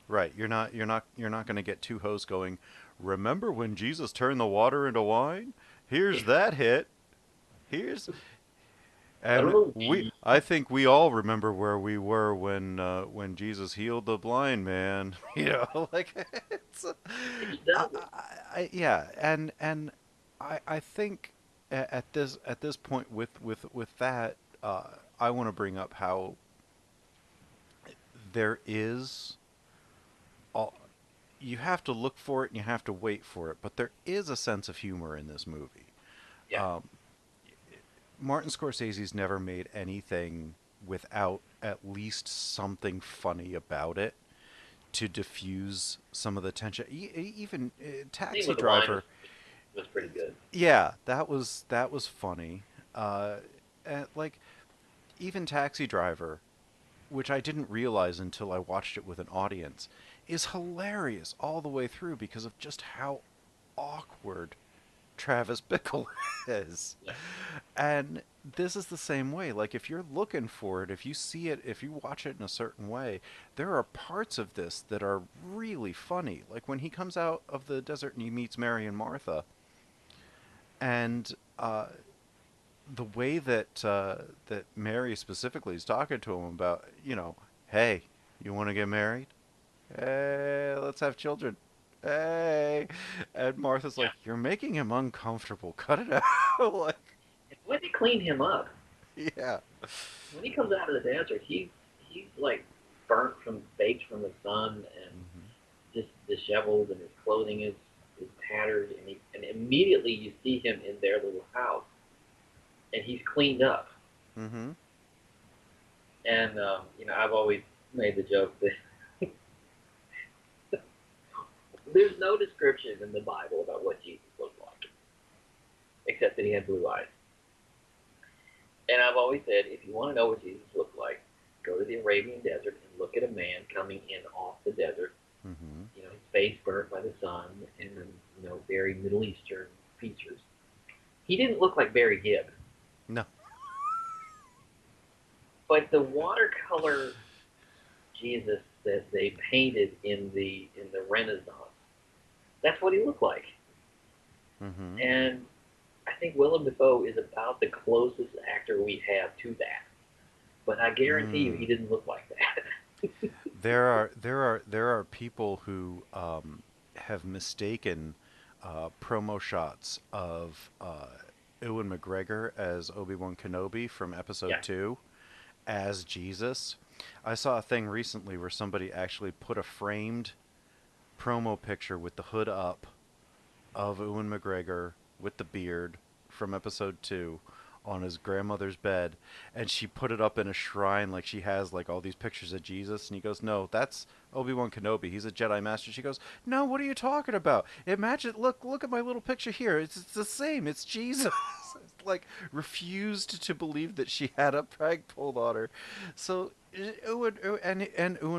right. You're not going to get two hosts going. Remember when Jesus turned the water into wine? Here's that hit. Here's I don't And know. I think we all remember where we were when Jesus healed the blind man. You know, like it's, He does it. yeah, and I think at this point with that, I want to bring up how there is all, you have to look for it and you have to wait for it, but there is a sense of humor in this movie. Yeah. Um, Martin Scorsese's never made anything without at least something funny about it to diffuse some of the tension. Even Scene Taxi with the wine Driver, was pretty good. yeah, that was funny. Like even Taxi Driver, which I didn't realize until I watched it with an audience, is hilarious all the way through because of just how awkward Travis Bickle is. Yeah. And this is the same way. Like, if you're looking for it, if you see it, if you watch it in a certain way, there are parts of this that are really funny. Like when he comes out of the desert and he meets Mary and Martha, and the way that Mary specifically is talking to him about, you know, hey, you want to get married? Hey, let's have children. Hey, and Martha's Yeah. like, "You're making him uncomfortable. Cut it out." Like, And when they clean him up, yeah. when he comes out of the desert, he's like burnt baked from the sun and Hmm. just disheveled, and his clothing is tattered, and immediately you see him in their little house, and he's cleaned up. Hmm. And I've always made the joke that there's no description in the Bible about what Jesus looked like, except that he had blue eyes. And I've always said, if you want to know what Jesus looked like, go to the Arabian desert and look at a man coming in off the desert. Hmm. His face burnt by the sun, and very Middle Eastern features. He didn't look like Barry Gibb, No. but the watercolor Jesus that they painted in the Renaissance, that's what he looked like. Hmm. And I think Willem Dafoe is about the closest actor we have to that. But I guarantee you, he Mm. didn't look like that. There are people who have mistaken promo shots of Ewan McGregor as Obi-Wan Kenobi from Episode Yeah, 2 as Jesus. I saw a thing recently where somebody actually put a framed promo picture with the hood up of Ewan McGregor with the beard from Episode 2 on his grandmother's bed, and she put it up in a shrine like she has like all these pictures of Jesus, and he goes, "No, that's Obi-Wan Kenobi. He's a Jedi Master." She goes, "No, what are you talking about? Imagine, look at my little picture here. It's the same. It's Jesus." Like refused to believe that she had a prank pulled on her. So Ewan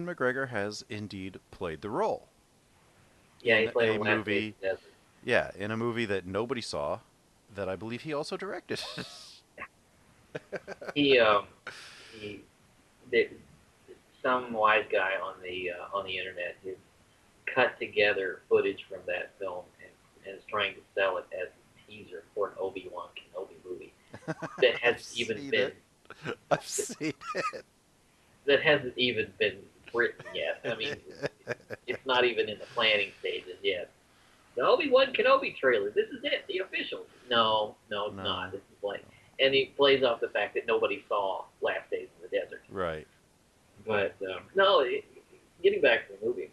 McGregor has indeed played the role yeah, he in played a on Last Days movie, of the Desert. yeah, in a movie that nobody saw, that I believe he also directed. He he did, some wise guy on the internet has cut together footage from that film and is trying to sell it as a teaser for an Obi-Wan Kenobi movie that I've hasn't even seen been it. I've seen it. that hasn't even been written yet. I mean, it's not even in the planning stages yet. The Obi-Wan Kenobi trailer. This is it, the official. No, no, it's not. No, This is like, and he plays off the fact that nobody saw Last Days in the Desert. right. But no, getting back to the movie,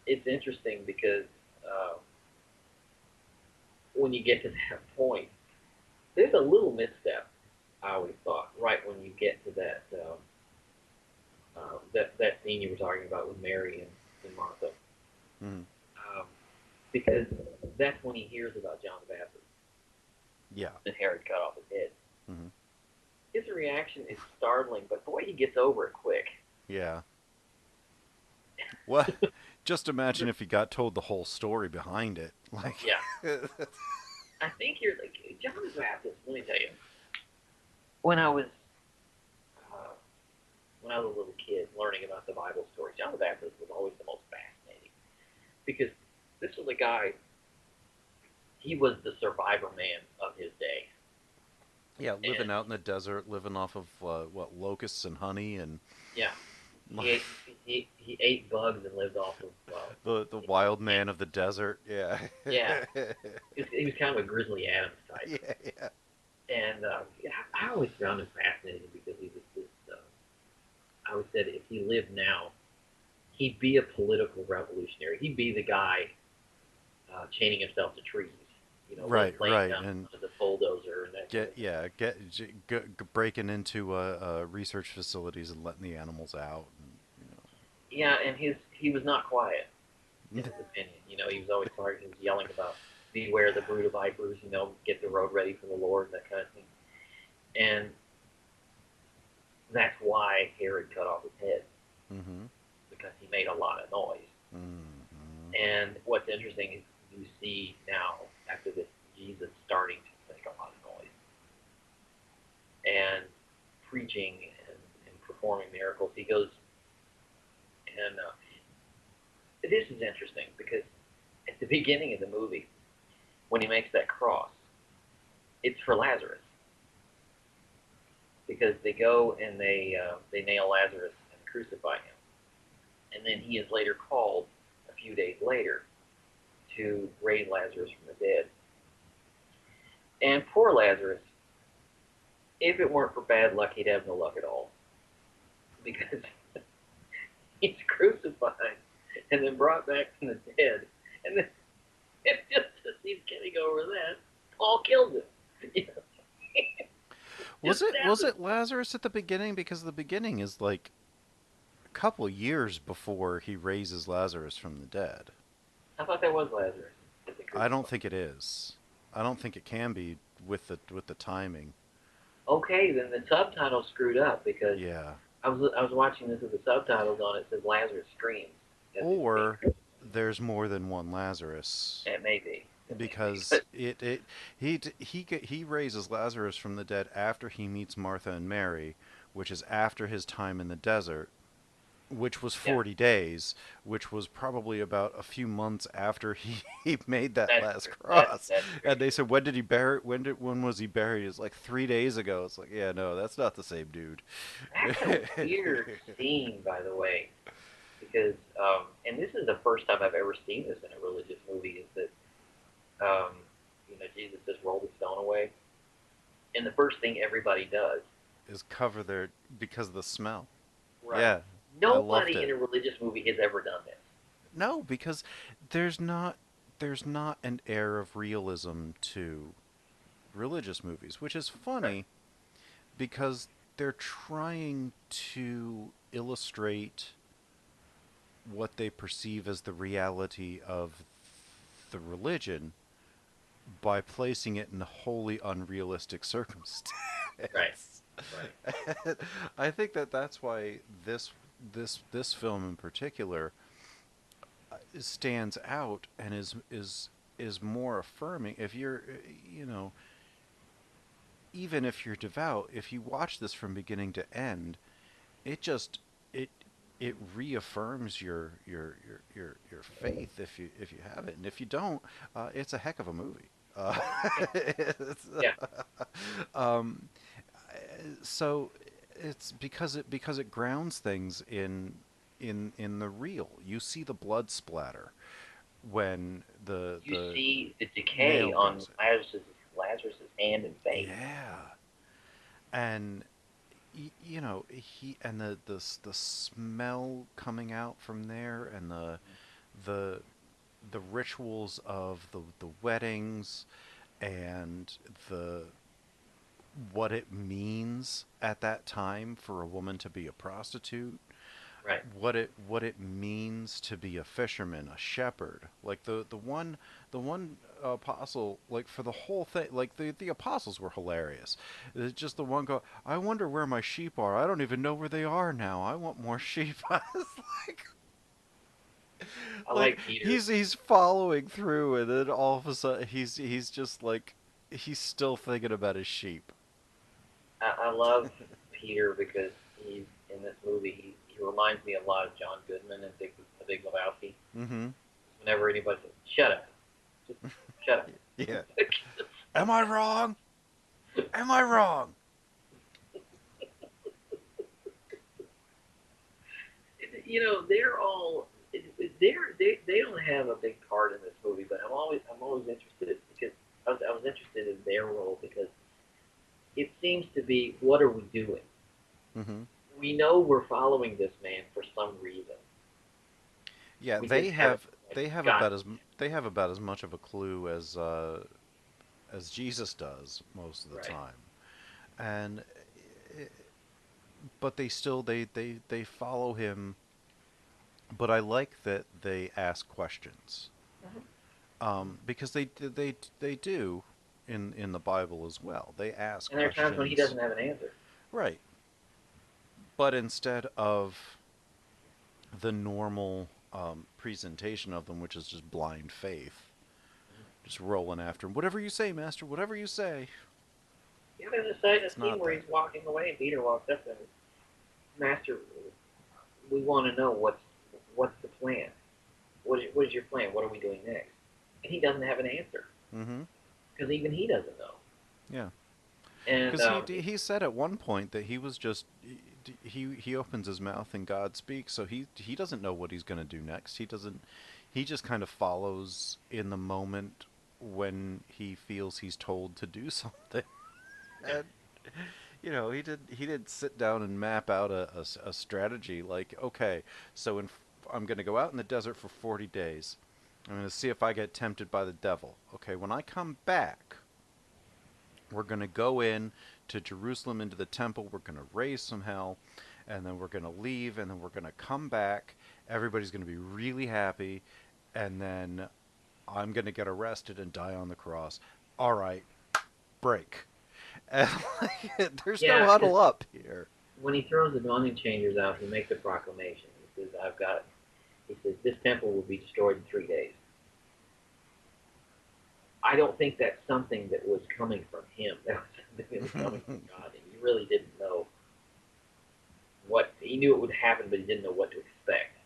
it's interesting because when you get to that point, there's a little misstep. I always thought right when you get to that scene you were talking about with Mary and Martha, Mm-hmm. um, because that's when he hears about John the Baptist Yeah. and Herod cut off his head. Mm-hmm. His reaction is startling, but boy, he gets over it quick. Yeah. Well, just imagine if he got told the whole story behind it. Like, Yeah, I think you're like John the Baptist. Let me tell you, when I was uh, when I was a little kid learning about the Bible story, John the Baptist was always the most fascinating because this was a guy. He was the survivor man of his day, yeah, living and out in the desert, living off of what, locusts and honey, and yeah, he ate bugs and lived off of the wild man of the desert. Yeah. yeah. He was kind of a Grizzly Adams type, Yeah, yeah. and yeah, I always found him fascinating because he was this. I always said if he lived now, he'd be a political revolutionary. He'd be the guy chaining himself to trees, Right, laying right, down and the bulldozer and that kind get of thing. yeah, breaking into research facilities and letting the animals out. Yeah, and he was not quiet You in his opinion. He was always talking, he was yelling about beware the brood of vipers, get the road ready for the Lord, that kind of thing. And that's why Herod cut off his head, mm-hmm. because he made a lot of noise. Mm-hmm. And what's interesting is you see now, after this, Jesus starting to make a lot of noise and preaching and performing miracles. He goes, and this is interesting because at the beginning of the movie, when he makes that cross, it's for Lazarus because they go and they nail Lazarus and crucify him, and then he is later called a few days later to raise Lazarus from the dead. And poor Lazarus, if it weren't for bad luck, he'd have no luck at all because he's crucified and then brought back from the dead, and then just as he's getting over that, Paul kills him. You know? Was it Lazarus at the beginning? Because the beginning is like a couple years before he raises Lazarus from the dead. I thought that was Lazarus at the I don't crucifixion. think it is. I don't think it can be with the timing. Okay, then the subtitle screwed up because Yeah. I was watching this with the subtitles on. It says Lazarus screams as he's being Or crucified. there's more than one Lazarus. It may be. It may be. Because But he raises Lazarus from the dead after he meets Martha and Mary, which is after his time in the desert, which was yeah, 40 days, which was probably about a few months after he, he made that that's last true. cross. That's very And they true. said, when did he bury? When was he buried? It's like 3 days ago. It's like, yeah, no, that's not the same dude. That's a weird scene, by the way, because and this is the first time I've ever seen this in a religious movie. Is that Jesus just rolled the stone away, and the first thing everybody does, Is cover their because of the smell. right? Yeah, I loved Nobody in it. a religious movie has ever done this. No, because there's not there's not an air of realism to religious movies, which is Right. funny because they're trying to illustrate what they perceive as the reality of the religion by placing it in a wholly unrealistic circumstance. Right. Right. I think that's why this film in particular stands out and is more affirming. If you're, you know, even if you're devout, if you watch this from beginning to end, it just it it reaffirms your faith if you have it, and if you don't, it's a heck of a movie. Yeah. It's, Yeah. um, so it's because it grounds things in the real. You see the blood splatter when You the see the decay nail on goes in. Lazarus's hand and face. Yeah, and you know he and the smell coming out from there and the the rituals of the weddings and the what it means at that time for a woman to be a prostitute, Right. what it means to be a fisherman, a shepherd. Like the one apostle, like for the whole thing, like the apostles were hilarious. It's just the one go, I wonder where my sheep are. I don't even know where they are now. I want more sheep. I was like, I like like Peter. he's following through, and then all of a sudden he's just like he's still thinking about his sheep. I love Peter because he's in this movie. He reminds me a lot of John Goodman in Big Lebowski. Mm-hmm. Whenever anybody says, "Shut up," just shut up. Yeah. Am I wrong? Am I wrong? They're all they don't have a big part in this movie, but I'm always interested because I was interested in their role because it seems to be, what are we doing? Mm-hmm. We know we're following this man for some reason. Yeah, We just haven't they have got about as they have about as much of a clue as Jesus does most of the right. time, and i- but they still they follow him. But I like that they ask questions, Mhm. because they do in the Bible as well. They ask And there are times when he questions, doesn't have an answer. right? But instead of the normal presentation of them, which is just blind faith, just rolling after him. Whatever you say, Master. Whatever you say. Yeah, there's a It's scene not where that. he's walking away and Peter walks up and, Master, we want to know what's the plan. What is your plan? What are we doing next? And he doesn't have an answer Mm-hmm. because even he doesn't know. Yeah. And Because he said at one point that he was just he opens his mouth and God speaks, so he doesn't know what he's going to do next. He just kind of follows in the moment when he feels he's told to do something. yeah, And he did sit down and map out a strategy like, okay, so I'm going to go out in the desert for 40 days. I'm going to see if I get tempted by the devil. Okay, when I come back, we're going to go in to Jerusalem into the temple. We're going to raise some hell, and then we're going to leave, and then we're going to come back. Everybody's going to be really happy, and then I'm going to get arrested and die on the cross. All right, break. And like, there's no yeah, because huddle up here. when he throws the anointing changers out, he makes a proclamation. He says, He says, this temple will be destroyed in 3 days. I don't think that's something that was coming from him. That was something that was coming from God. And he really didn't know he knew it would happen, but he didn't know what to expect.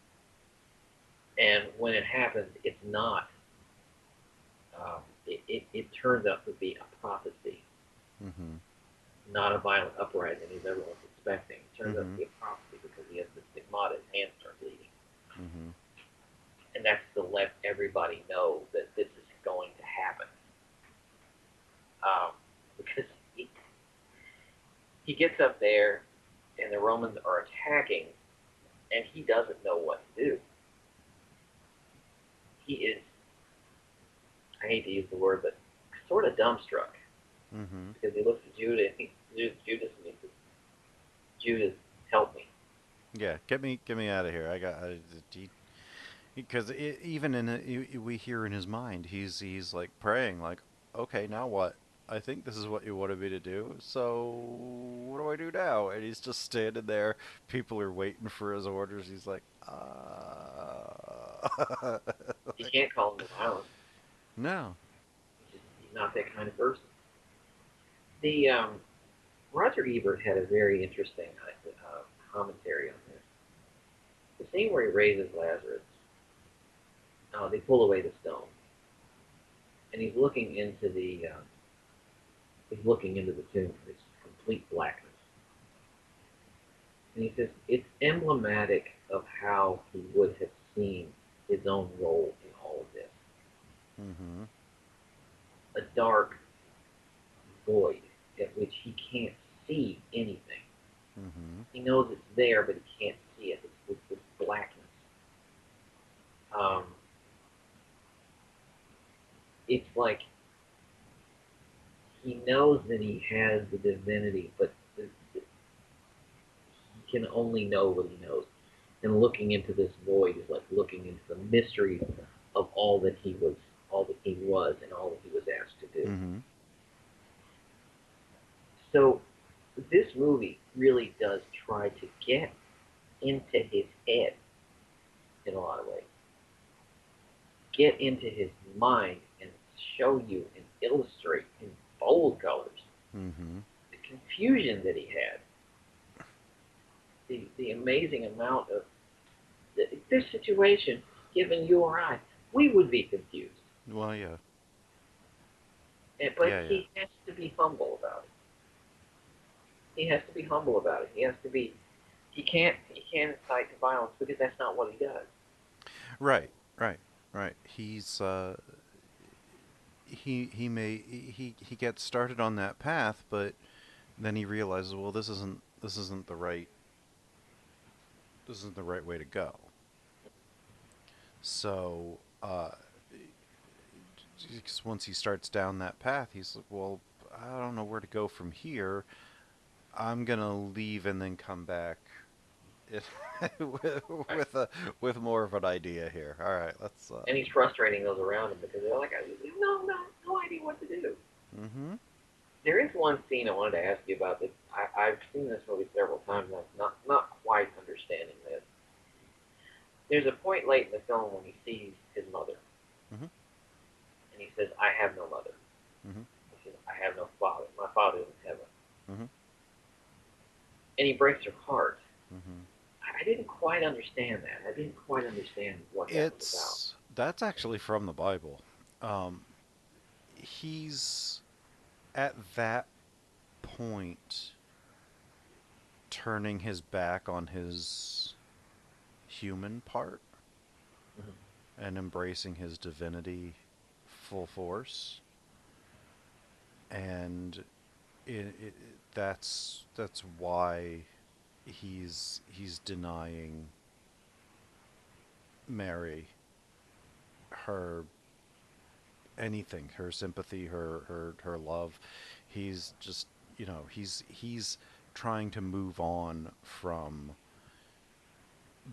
And when it happens, it's not. It turns out to be a prophecy, Mm-hmm. not a violent uprising as everyone's expecting. It turns out to Mm-hmm. be a prophecy because he has the stigmata, his hands start bleeding. Mm-hmm. And that's to let everybody know that this is going to happen. Because he gets up there and the Romans are attacking and he doesn't know what to do. He is, I hate to use the word, but sort of dumbstruck Mm-hmm. because he looks at Judas and he says, Judas, help me. Yeah, get me out of here. Because even we hear in his mind, he's like praying, like, okay, now what? I think this is what you wanted me to do. So what do I do now? And he's just standing there. People are waiting for his orders. He's like, He like, can't call him to violence. no. He's not that kind of person. The Roger Ebert had a very interesting commentary on this. The scene where he raises Lazarus, they pull away the stone, and he's looking into the tomb. It's complete blackness, and he says it's emblematic of how he would have seen his own role in all of this. Mm-hmm. A dark void at which he can't see anything. Mm-hmm. He knows it's there, but he can't see it. It's this blackness. Um, it's like he knows that he has the divinity, but he can only know what he knows. And looking into this void is like looking into the mystery of all that he was, and all that he was asked to do. Mm-hmm. So this movie really does try to get into his head in a lot of ways, get into his mind and show you and illustrate in bold colors Mm-hmm. the confusion that he had, the amazing amount of this situation, given you or I, we would be confused. Well, yeah. But Yeah, yeah. he has to be humble about it. He has to be humble about it. He has to be. He can't incite to violence because that's not what he does. Right, right, right. He gets started on that path, but then he realizes, well, this isn't the right way to go. So, once he starts down that path, he's like, well, I don't know where to go from here. I'm gonna leave and then come back if, with Right. with more of an idea here. All right, let's. And he's frustrating those around him because they're like, no idea what to do. Mm-hmm. There is one scene I wanted to ask you about that I've seen this movie several times and I'm not quite understanding this. There's a point late in the film when he sees his mother Mm-hmm. and he says, I have no mother. Mm-hmm. He says, I have no father. My father is in heaven. Mm-hmm. And he breaks her heart. Mm-hmm. I didn't quite understand that. I didn't quite understand what that was about. That's actually from the Bible. Um, he's at that point turning his back on his human part Mm-hmm. and embracing his divinity full force, and it that's why he's denying Mary her anything, her sympathy, her love. He's just, he's trying to move on from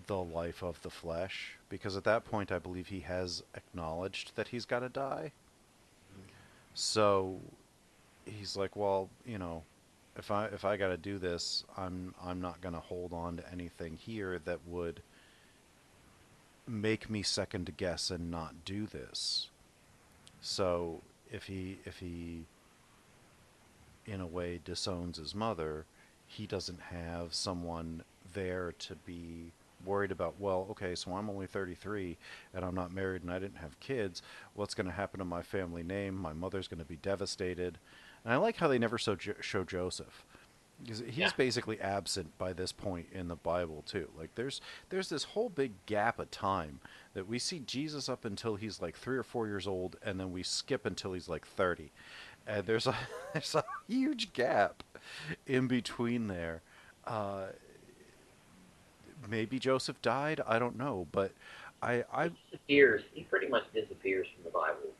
the life of the flesh, because at that point I believe he has acknowledged that he's got to die. So he's like, well, if I got to do this, I'm not going to hold on to anything here that would make me second guess and not do this. So if he in a way disowns his mother, he doesn't have someone there to be worried about, well, okay, so I'm only 33 and I'm not married and I didn't have kids. What's going to happen to my family name? My mother's going to be devastated. And I like how they never show Joseph. Because Yeah. he's basically absent by this point in the Bible too. Like there's this whole big gap of time that we see Jesus up until he's like 3 or 4 years old, and then we skip until he's like 30, and there's a there's a huge gap in between there. Uh, Maybe Joseph died. I don't know, but I He disappears. He pretty much disappears from the Bible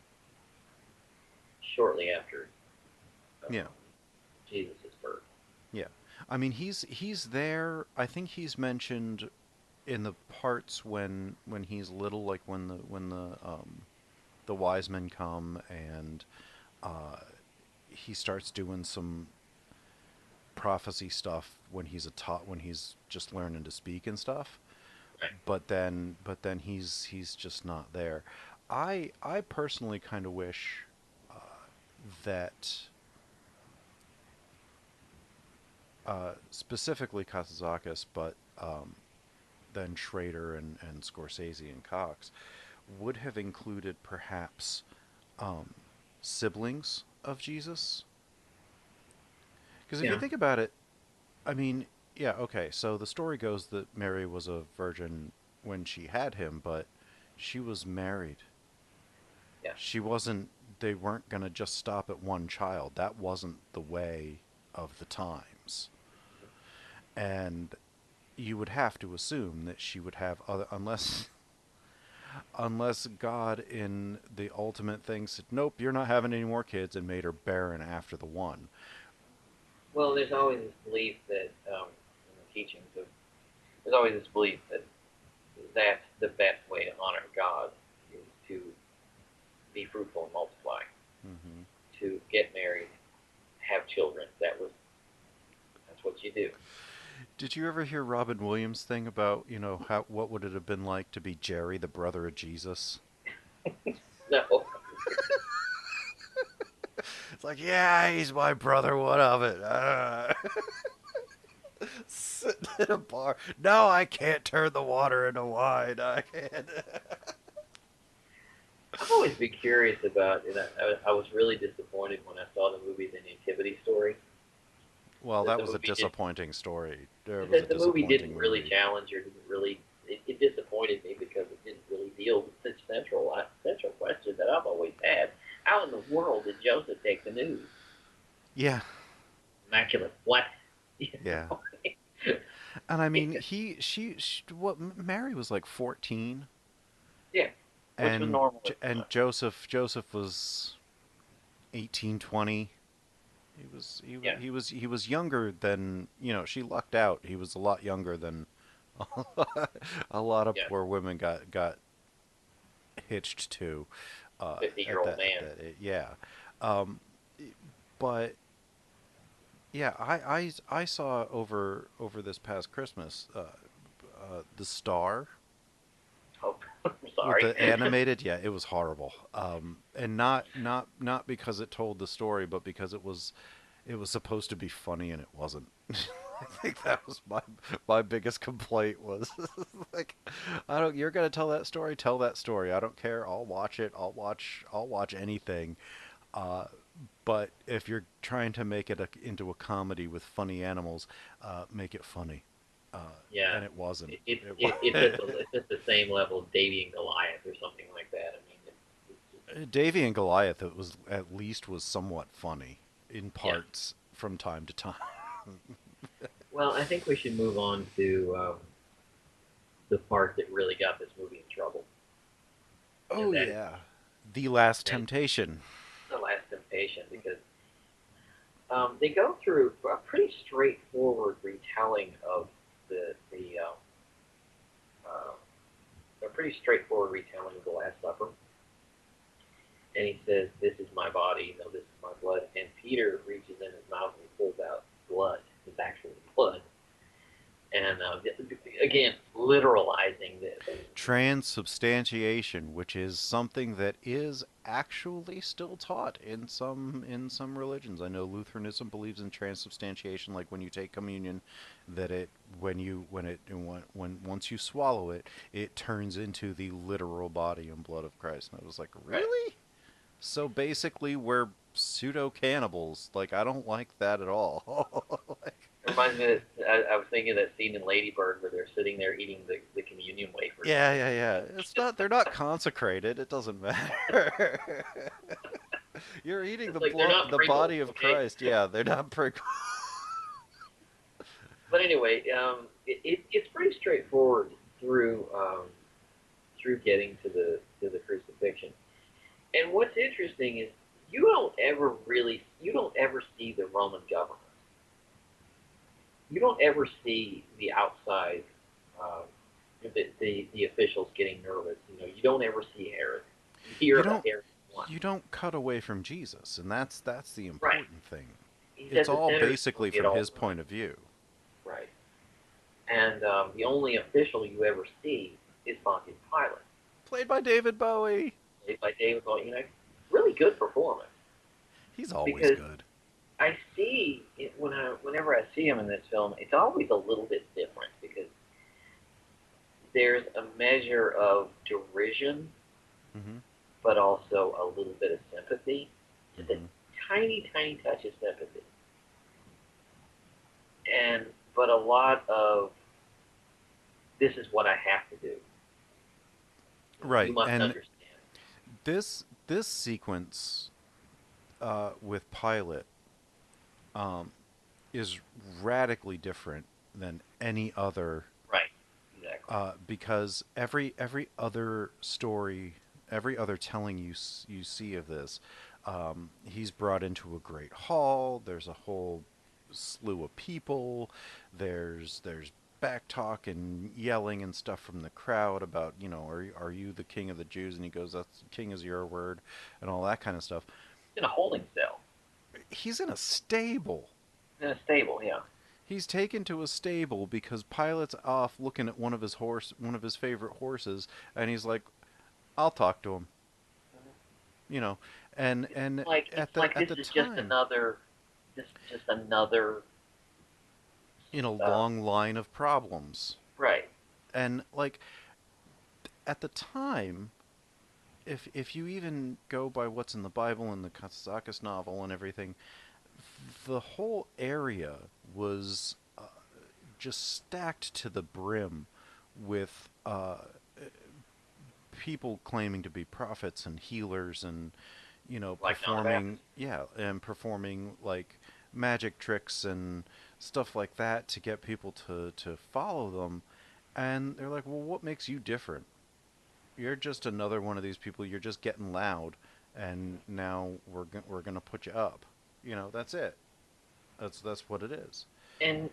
shortly after yeah. um, Jesus' birth. Yeah. I mean, he's there. I think he's mentioned in the parts when he's little, like when the wise men come, and uh, he starts doing some prophecy stuff when when he's just learning to speak and stuff. Right. But then he's just not there. I personally kind of wish that specifically Kazakis, but then Schrader and Scorsese and Cox would have included perhaps um, siblings of Jesus. Because if you Yeah. think about it, I mean, yeah, okay, so the story goes that Mary was a virgin when she had him, but she was married. Yeah. She wasn't, they weren't going to just stop at one child. That wasn't the way of the times. And you would have to assume that she would have other, unless God in the ultimate thing said, nope, you're not having any more kids, and made her barren after the one. Well, there's always this belief that in the teachings of there's always this belief that that's the best way to honor God is to be fruitful and multiply, Hmm. to get married, have children. That's what you do. Did you ever hear Robin Williams' thing about, how what would it have been like to be Jerry, the brother of Jesus? No. It's like, yeah, he's my brother. What of it? Sitting in a bar. No, I can't turn the water into wine. I can't. I've always been curious about, and I was really disappointed when I saw the movie The Nativity Story. Well, That that the was a movie did, disappointing story. It was a that the movie didn't disappointing really movie. challenge or didn't really. It disappointed me because it didn't really deal with the central question that I've always had: how in the world did Joseph take the news? Yeah, Immaculate. What? You yeah. know? And I mean, what? Mary was like 14, Yeah, which was and normal at the time. Joseph was 18, 20. Yeah, He was younger than, she lucked out. He was a lot younger than a lot of yeah, poor women got hitched to, 50-year-old man. yeah. Um, but yeah, I saw over this past Christmas, the Star Oh, I'm with sorry. the animated. Yeah, it was horrible. And not because it told the story, but because it was supposed to be funny and it wasn't. I think that was my biggest complaint was like, I don't. You're gonna tell that story. Tell that story. I don't care. I'll watch it. I'll watch anything. Uh, but if you're trying to make it into a comedy with funny animals, make it funny. Uh, Yeah, and it wasn't. It was. it's at the same level of Davy and Goliath or something like that. I mean, it's just Davy and Goliath, it was at least was somewhat funny in yeah. parts from time to time. Well, I think we should move on to the part that really got this movie in trouble, Oh and that is yeah, The Last and Temptation. the Last Temptation, because they go through a pretty straightforward retelling of uh, a pretty straightforward retelling of the Last Supper. And he says, "This is my body, this is my blood." And Peter reaches in his mouth and he pulls out blood, his actual blood, and again, literalizing this. Transubstantiation, which is something that is actually still taught in some religions. I know Lutheranism believes in transubstantiation, like when you take communion, that it when once you swallow it, it turns into the literal body and blood of Christ. And I was like, Right. really? So basically, we're pseudo cannibals. Like, I don't like that at all. Like, It reminds me that I was thinking of that scene in Lady Bird where they're sitting there eating the communion wafers. yeah, yeah, yeah. It's not. They're not consecrated. It doesn't matter. You're eating It's like they're not the Pringles, body of okay? Christ. Yeah, they're not prick. But anyway, it's pretty straightforward through getting to the crucifixion. And what's interesting is you don't ever see the Roman government. You don't ever see the outside, um, the officials getting nervous. You don't ever see Herod. You hear You about don't Herod once, you don't cut away from Jesus, and that's the right? important thing. He's It's at the all center of the basically movie at from all his times, point of view. right? And the only official you ever see is Pontius Pilate, Played by David Bowie. played by David Bowie. Really good performance He's always because good. I see it whenever I see him in this film, it's always a little bit different because there's a measure of derision, Hmm. but also a little bit of sympathy, just a Hmm. tiny, tiny touch of sympathy, and but a lot of this is what I have to do. You Right, must and understand. this sequence with Pilate is radically different than any other Right, exactly. because every other story, every other telling you see of this, he's brought into a great hall. There's a whole slew of people. There's back talk and yelling and stuff from the crowd about, are you the king of the Jews? And he goes, that's king is your word, and all that kind of stuff. In a holding cell. He's in a stable. In a stable, yeah. He's taken to a stable because Pilate's off looking at one of his favorite horses, and he's like, "I'll talk to him," you know. And It's like at this the is time, just another, in a uh, long line of problems, right. and like at the time, if you even go by what's in the Bible and the Katsakis novel and everything, the whole area was just stacked to the brim with people claiming to be prophets and healers and Like John the Baptist. performing like magic tricks and stuff like that to get people to follow them. And they're like, well, what makes you different? You're just another one of these people. You're just getting loud, and now we're gonna put you up. That's it. That's what it is. And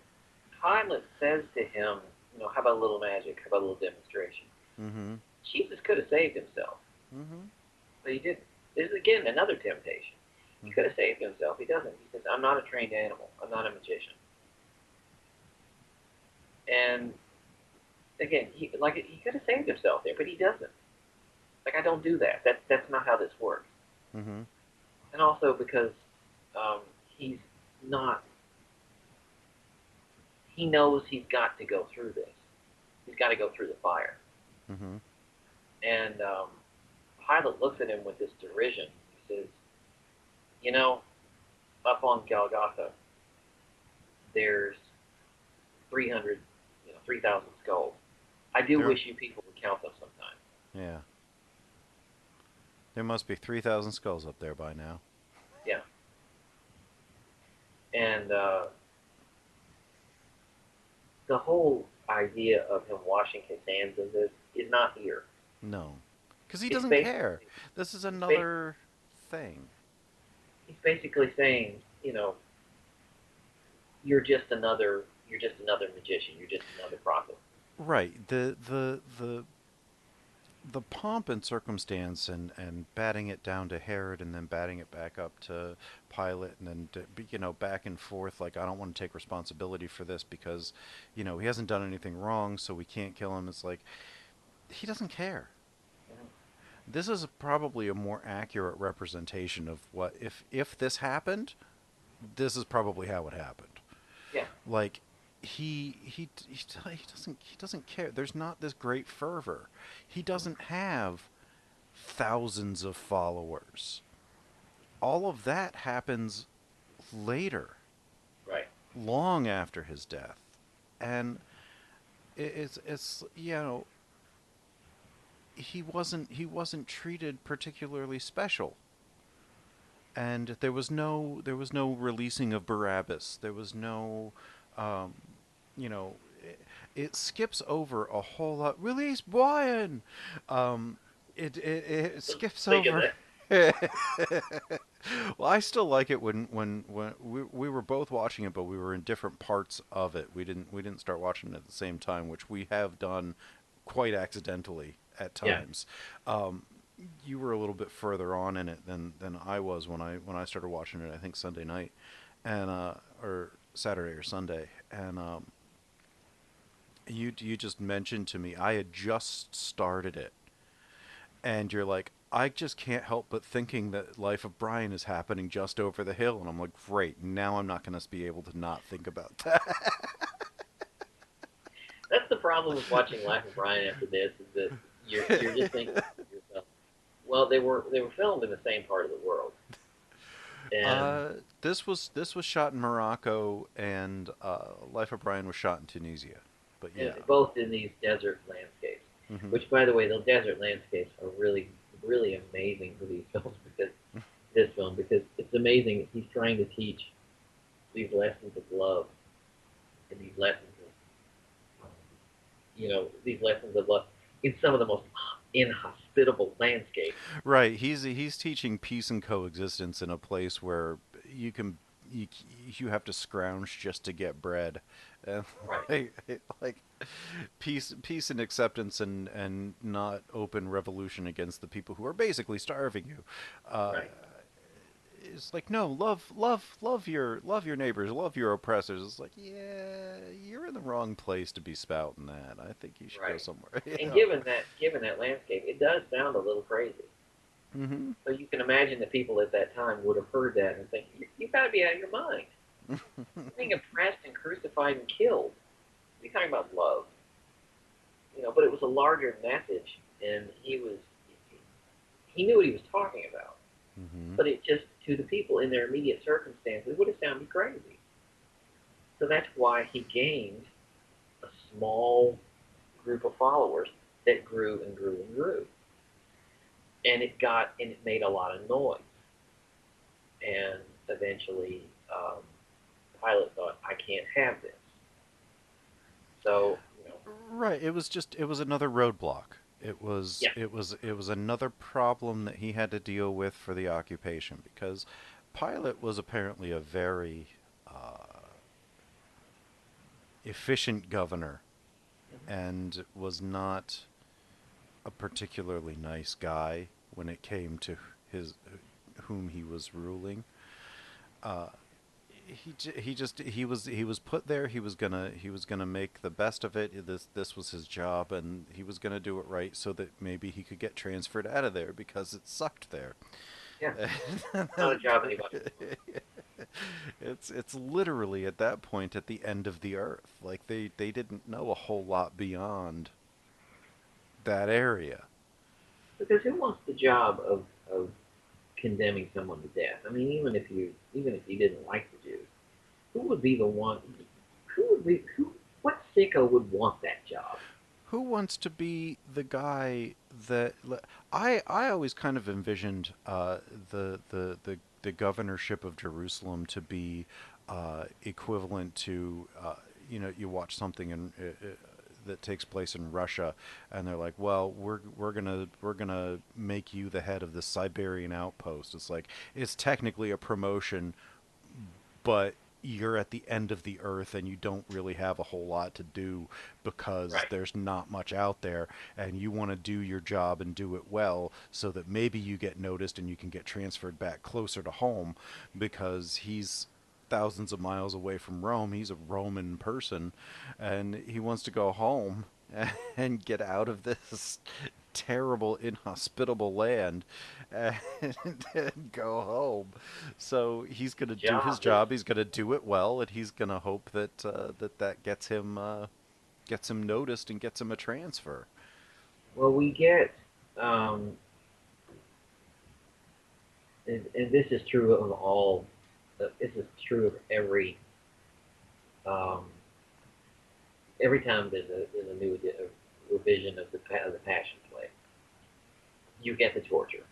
Pilate says to him, how about a little magic? How about a little demonstration? Mm-hmm. Jesus could have saved himself, Mm-hmm. but he didn't. This is again another temptation. He could Mm-hmm. have saved himself. He doesn't. He says, "I'm not a trained animal. I'm not a magician." And again, he could have saved himself there, but he doesn't. Like I don't do that. That's not how this works. Mm-hmm. And also because um, he's not. He knows he's got to go through this. He's got to go through the fire. Mm-hmm. And Pilate looks at him with this derision. He says, "You know, up on Golgotha, there's 300, 3,000 skulls. I do There, wish you people would count them sometime." yeah. There must be 3,000 skulls up there by now. Yeah. And the whole idea of him washing his hands in this is not here. No, because he It's doesn't care. basically, This is it's, ba- another thing. he's basically saying, you're just another magician. You're just another prophet. Right. The pomp and circumstance and batting it down to Herod and then batting it back up to Pilate and then back and forth, like, I don't want to take responsibility for this because he hasn't done anything wrong, so we can't kill him. It's like he doesn't care. Mhm. This is probably a more accurate representation of what if this happened, this is probably how it happened. Yeah. Like he doesn't care. There's not this great fervor. He doesn't have thousands of followers. All of that happens later, Right. long after his death, and it's he wasn't treated particularly special, and there was no releasing of Barabbas. There was no, um, you know, it skips over a whole lot. Release Brian. It skips Thinking over. that. Well, I still like it when we were both watching it, but we were in different parts of it. We didn't start watching it at the same time, which we have done quite accidentally at Yeah. times. You were a little bit further on in it than I was when I started watching it. I think Sunday night, and or Saturday or Sunday, and you just mentioned to me I had just started it, and you're like, I just can't help but thinking that Life of Brian is happening just over the hill, and I'm like, great, now I'm not going to be able to not think about that. That's the problem with watching Life of Brian after this is that you're just thinking to yourself, well, they were filmed in the same part of the world, and this was shot in Morocco, and Life of Brian was shot in Tunisia. But and yeah. both in these desert landscapes. Hmm. Which, by the way, those desert landscapes are really, really amazing for these films because it's amazing that he's trying to teach these lessons of love and these lessons of these lessons of love in some of the most inhospitable landscapes. Right. He's teaching peace and coexistence in a place where you can you you have to scrounge just to get bread, and Right, like peace and acceptance and not open revolution against the people who are basically starving you. Uh, right, it's like no, love your neighbors, love your oppressors. It's like yeah, you're in the wrong place to be spouting that. I think you should go right. somewhere. You And know. given that landscape, it does sound a little crazy. Mm-hmm. So you can imagine the people at that time would have heard that and think, "You've got to be out of your mind. You're being oppressed and crucified and killed. You're talking about love." But it was a larger message, and he knew what he was talking about. Mm-hmm. But it just, to the people in their immediate circumstances, would have sounded crazy. So that's why he gained a small group of followers that grew and grew and grew. And it made a lot of noise. And eventually, Pilate thought, I can't have this. So, Right. It was another roadblock. yeah, It was another problem that he had to deal with for the occupation because Pilate was apparently a very efficient governor and was not a particularly nice guy when it came to his whom he was ruling. Uh, he was put there. He was gonna make the best of it. This was his job, and he was gonna do it right so that maybe he could get transferred out of there because it sucked there. yeah, not a job anybody would want. It's literally at that point at the end of the earth. Like they didn't know a whole lot beyond that area. Because who wants the job of condemning someone to death? I mean, even if you didn't like the Jews, who would be the one? What sicko would want that job? Who wants to be the guy that I always kind of envisioned the governorship of Jerusalem to be equivalent to you watch something that takes place in Russia, and they're like, well, we're gonna make you the head of the Siberian outpost. It's like it's technically a promotion, but you're at the end of the earth and you don't really have a whole lot to do because Right, there's not much out there, and you want to do your job and do it well so that maybe you get noticed and you can get transferred back closer to home because he's thousands of miles away from Rome. He's a Roman person and he wants to go home and get out of this terrible, inhospitable land and, and go home. So he's going to do his job is job. He's going to do it well, and he's going to hope that that gets him noticed and gets him a transfer. well, we get, um, and this is true of all. This is true of um, every time there's a new revision of the Passion Play. You get the torture.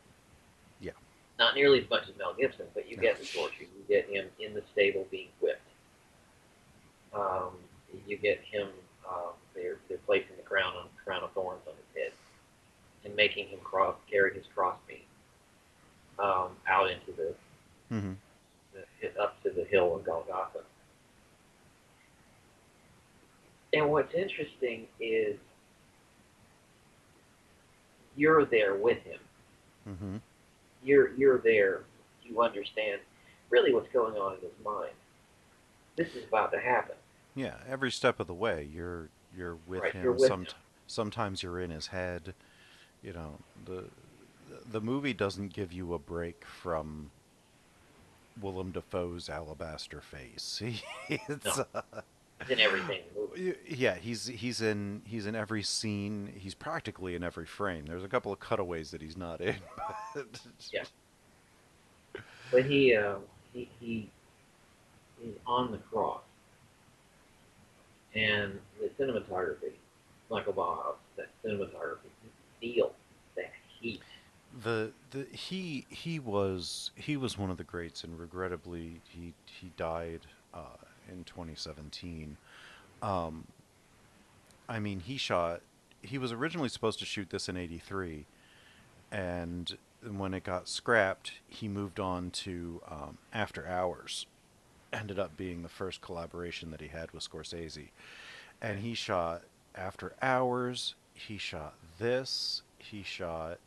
Yeah. Not nearly as much as Mel Gibson, but you get the torture. You get him in the stable being whipped. Um, you get him. They're placing the crown of thorns on his head and making him carry his crossbeam out into Hmm. up to the hill of Golgotha. And what's interesting is you're there with him. Hmm. You're there. You understand really what's going on in his mind. This is about to happen. Yeah. Every step of the way, you're with Right? You're him. with him. Sometimes you're in his head. You know the movie doesn't give you a break from Willem Dafoe's alabaster face. No, It's he's in everything in the movie. yeah, he's in every scene. He's practically in every frame. There's a couple of cutaways that he's not in, but Yeah, but he he's on the cross, and the cinematography, Michael Bauhaus, that cinematography, you feel that heat. he was one of the greats, and regrettably he died in 2017. Um, I mean, he was originally supposed to shoot this in '83, and when it got scrapped, he moved on to After Hours. Ended up being the first collaboration that he had with Scorsese. And Okay. he shot After Hours, he shot this, he shot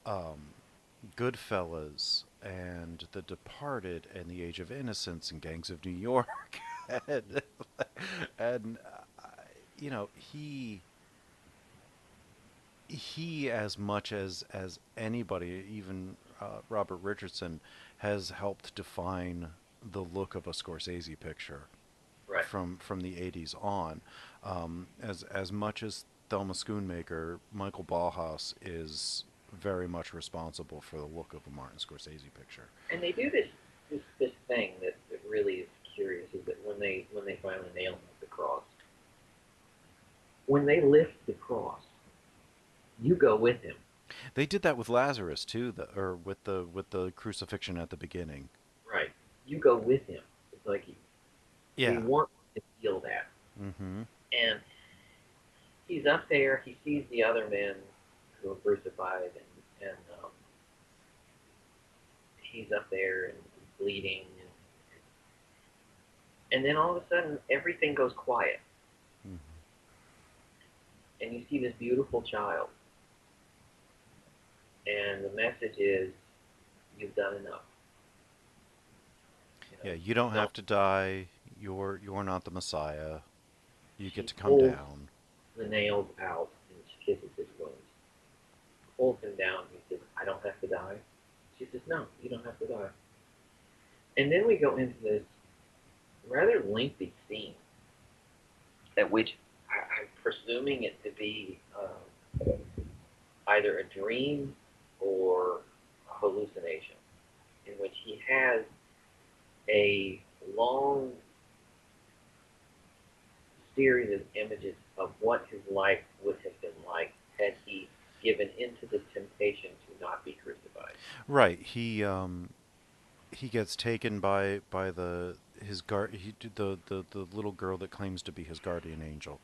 um, Goodfellas, and The Departed, and The Age of Innocence, and Gangs of New York. and, and you know, he as much as anybody, even Robert Richardson, has helped define the look of a Scorsese picture Right. from the '80s on. As much as Thelma Schoonmaker, Michael Ballhaus is very much responsible for the look of a Martin Scorsese picture. And they do this thing that really is curious is that when they finally nail him at the cross, when they lift the cross, you go with him. They did that with Lazarus too, or with the crucifixion at the beginning. Right. You go with him. It's like we Yeah. want to feel that. Mm-hmm. And he's up there. He sees the other men who are crucified, and he's up there and bleeding, and then all of a sudden everything goes quiet, Mm-hmm. and you see this beautiful child, and the message is, you've done enough. You know, Yeah, you don't don't. have to die. You're not the Messiah. You get She to come pulls down. the nails out and she kisses his wounds, pulls him down. He says, "I don't have to die." She says, "No, you don't have to die." And then we go into this rather lengthy scene, at which I'm presuming it to be either a dream or a hallucination, in which he has a long series of images of what his life would have been like had he given into the temptation to not be crucified. Right. He gets taken by the his guard the little girl that claims to be his guardian angel.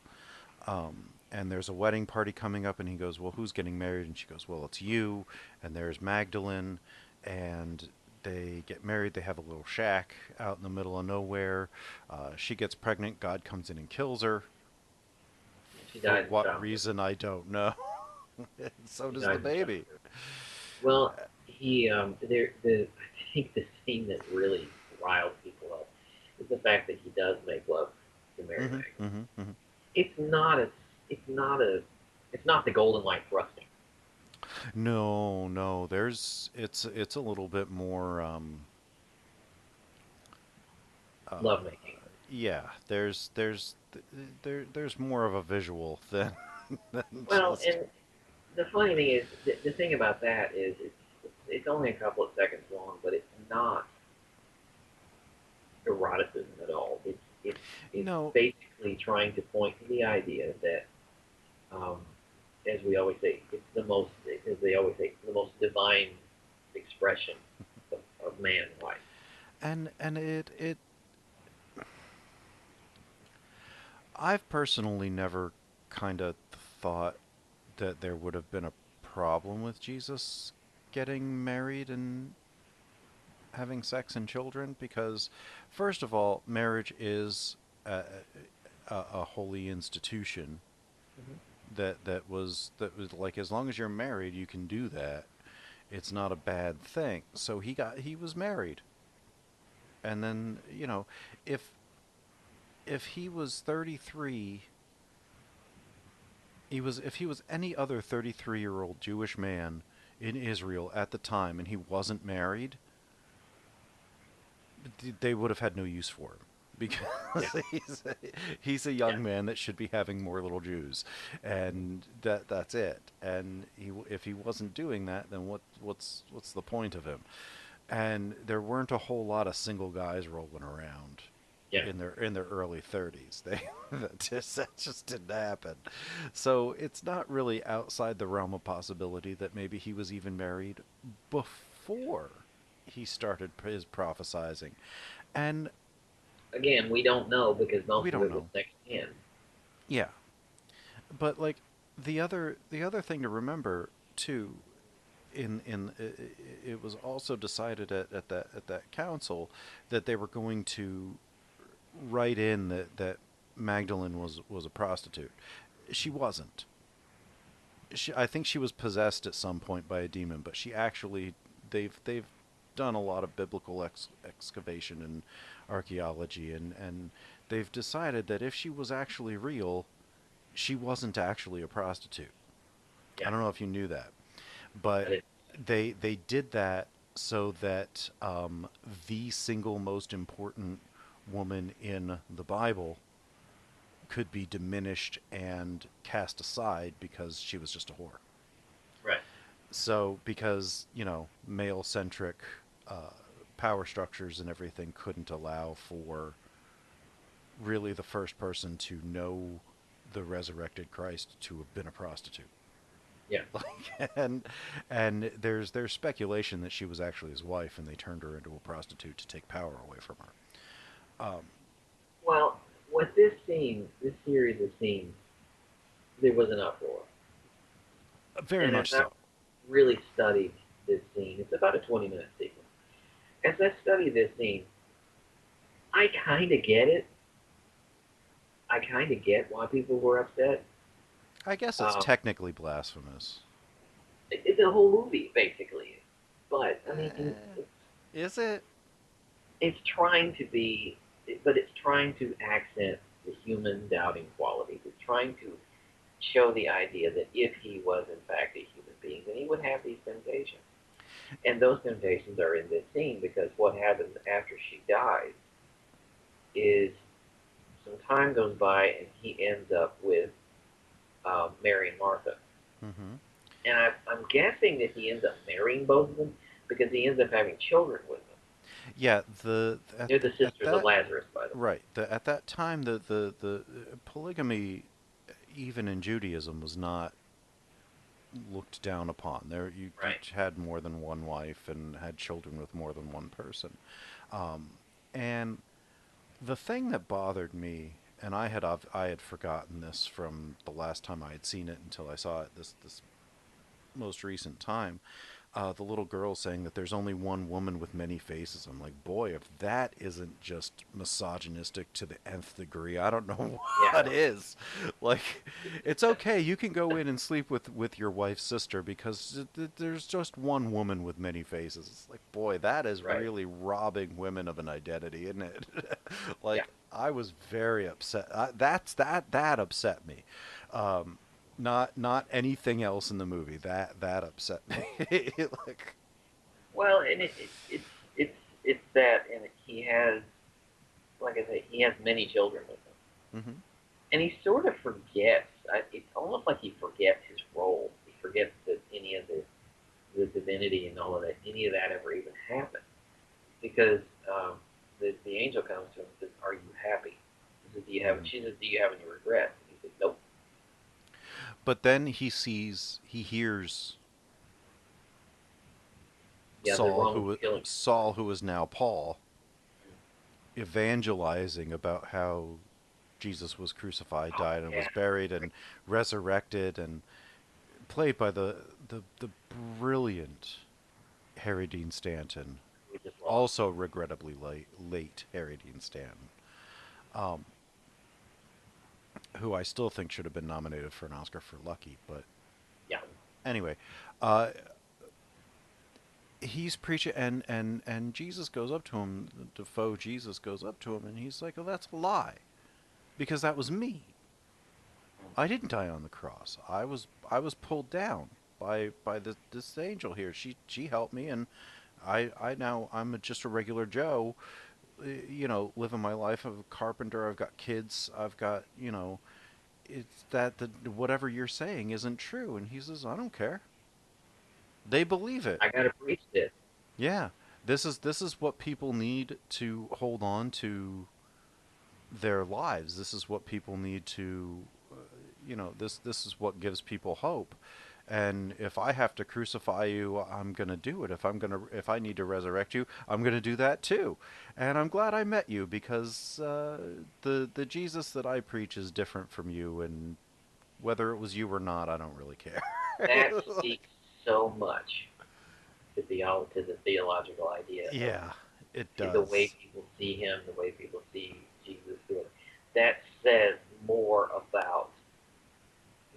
And there's a wedding party coming up, and he goes, "Well, who's getting married?" And she goes, "Well, it's you." And there's Magdalene, and they get married. They have a little shack out in the middle of nowhere. She gets pregnant. God comes in and kills her. She For died in what childbirth. reason, I don't know. And so She does the died in baby. childbirth. Well, he I think the scene that really riles people up is the fact that he does make love to Mary Hmm. Magdalene. Hmm. Hmm. It's not a it's not a it's not the golden light thrusting. No, no. It's a little bit more. Love Uh, making. yeah. There's more of a visual than than Well, just. and the funny thing is, the thing about that is it's only a couple of seconds long, but it's not eroticism at all. It's No. basically trying to point to the idea that, um, as we always say, it's the most, as they always say, the most divine expression of man's life. And it I've personally never kind of thought that there would have been a problem with Jesus getting married and having sex and children because, first of all, marriage is a holy institution Mm-hmm. that was like, as long as you're married, you can do that. It's not a bad thing. So he was married, and then if if he was 33, if he was any other 33-year-old Jewish man in Israel at the time and he wasn't married, they would have had no use for him Yeah, because he's a yeah, young man that should be having more little Jews, and that's it. And if he wasn't doing that, then what's the point of him? And there weren't a whole lot of single guys rolling around yeah. in their early 30s. They that just didn't happen. So it's not really outside the realm of possibility that maybe he was even married before he started his prophesizing. And Again, we don't know because we most of don't it was know. secondhand. Yeah. But like the other thing to remember too, it was also decided at that council that they were going to write in that Magdalene was a prostitute. She wasn't. I think she was possessed at some point by a demon, but she actually they've done a lot of biblical excavation and archaeology, and they've decided that if she was actually real, she wasn't actually a prostitute. I Yeah, don't know if you knew that, that but is they did that so that the single most important woman in the Bible could be diminished and cast aside because she was just a whore. right. So, because, male centric uh, power structures and everything couldn't allow for really the first person to know the resurrected Christ to have been a prostitute. Yeah. Like, and there's speculation that she was actually his wife and they turned her into a prostitute to take power away from her. Well, with this scene, this series of scenes, there was an uproar. Very And as much I so. really studied this scene, it's about a 20-minute sequence. As I studied this scene, I kind of get it. I kind of get why people were upset. I guess it's Um, technically blasphemous. it's a whole movie, basically. But, I mean, Eh, is it? it's trying to be, but it's trying to accent the human doubting qualities. It's trying to show the idea that if he was in fact a human being, then he would have these temptations. And those temptations are in this scene because what happens after she dies is some time goes by and he ends up with Mary and Martha. Mm-hmm. And I'm guessing that he ends up marrying both of them because he ends up having children with them. Yeah, the They're the at sisters of that Lazarus, by the way. right. At that time, the polygamy, even in Judaism, was not looked down upon. You Right. had more than one wife and had children with more than one person. Um, and the thing that bothered me, and I had forgotten this from the last time I had seen it until I saw it this most recent time, the little girl saying that there's only one woman with many faces. I'm like, boy, if that isn't just misogynistic to the nth degree, I don't know Yeah. what is. Like, it's okay. You can go in and sleep with your wife's sister because there's just one woman with many faces. It's like, boy, that is Right. really robbing women of an identity, isn't it? Yeah. Like, I was very upset. That upset me. Um, not anything else in the movie. That upset me. Like, Well, and it's that, and he has, like I say, he has many children with him, hmm and he sort of forgets. It's almost like he forgets his role. He forgets that any of the divinity and all of that, any of that ever even happened, because the angel comes to him and says, "Are you happy?" He says, "Do you have?" hmm She says, "Do you have any regrets?" And he says, "Nope." But then he hears Yeah, the wrongful killing. Saul, who is now Paul, evangelizing about how Jesus was crucified, Oh died, and yeah, was buried, and resurrected, and played by the brilliant Harry Dean Stanton, we just lost. also regrettably late Harry Dean Stanton, um, who I still think should have been nominated for an Oscar for Lucky. But Yeah, anyway, uh, he's preaching, and Jesus goes up to him. Defoe Jesus goes up to him, and he's like, "Oh, that's a lie, because that was me. I didn't die on the cross. I was pulled down by this angel here. She helped me, and I'm just a regular Joe, living my life of a carpenter. I've got kids. I've got, it's that the whatever you're saying isn't true." And he says, "I don't care. They believe it. I gotta preach this. Yeah. This is what people need to hold on to their lives. This is what people need to, this is what gives people hope. And if I have to crucify you, I'm going to do it. If I need to resurrect you, I'm going to do that too. And I'm glad I met you because the Jesus that I preach is different from you, and Whether it was you or not, I don't really care. That speaks so much to the theological idea of Yeah, it the way does. people see him, the way people see Jesus doing it. That says more about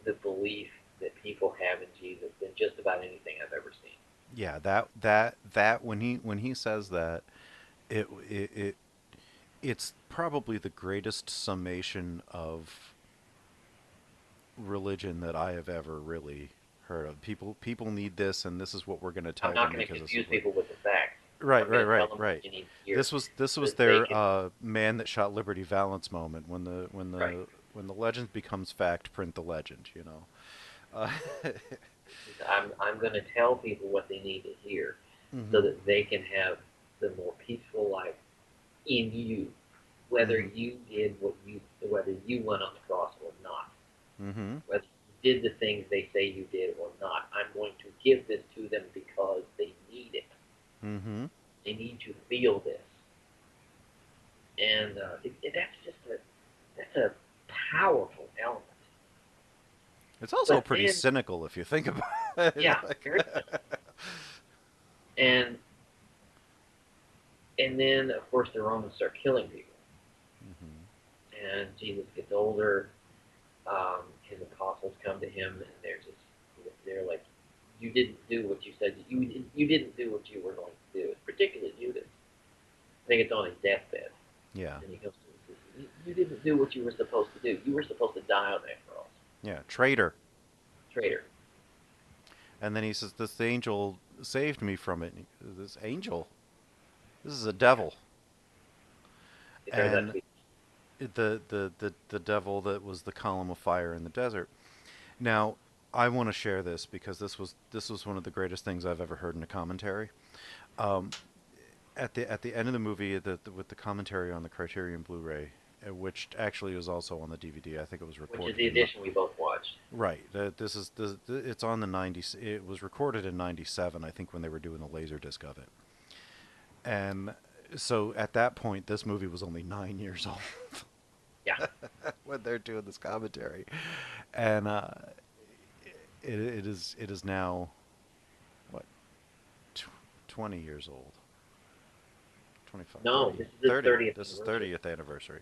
the belief that people have in Jesus than just about anything I've ever seen. Yeah, that when he says that, it it's probably the greatest summation of religion that I have ever really heard of. People need this, and this is what we're going to I'm tell not them going to because this is confuse what. people with the facts. Right, I'm right, going to tell right, them what right. you need to hear This was so that they their can. man that shot Liberty Valance moment when Right. the legend becomes fact, print the legend. You know. I'm going to tell people what they need to hear so Hmm. that they can have the more peaceful life in you, Hmm. whether you went on the cross or not, Hmm. whether you did the things they say you did or not. I'm going to give this to them because they need it. Hmm. They need to feel this, and that's a powerful element. It's also But pretty then, cynical if you think about it. yeah, Like, very simple. And then of course the Romans start killing people, hmm. and Jesus gets older. His apostles come to him, and they're like, "You didn't do what you said. You didn't do what you were going to do." Particularly Judas. I think it's on his deathbed, Yeah, and he comes to him and says, "You didn't do what you were supposed to do. You were supposed to die on that cross, yeah, traitor. traitor." And then he says, "This angel saved me from it." This angel, this is a Yeah, devil, it turns out to and be. the devil that was the column of fire in the desert. Now, I want to share this because this was one of the greatest things I've ever heard in a commentary. Um, at the end of the movie, with the commentary on the Criterion Blu-ray, which actually was also on the DVD. I think it was Which is recorded the in the edition we both watched. right. It's on the 90s. It was recorded in '97, I think, when they were doing the laserdisc of it. And so at that point, this movie was only 9 years old Yeah. when they're doing this commentary, and it is now what, 20 years old, 25, No, 30, this is his 30. 30th This is anniversary. 30th anniversary.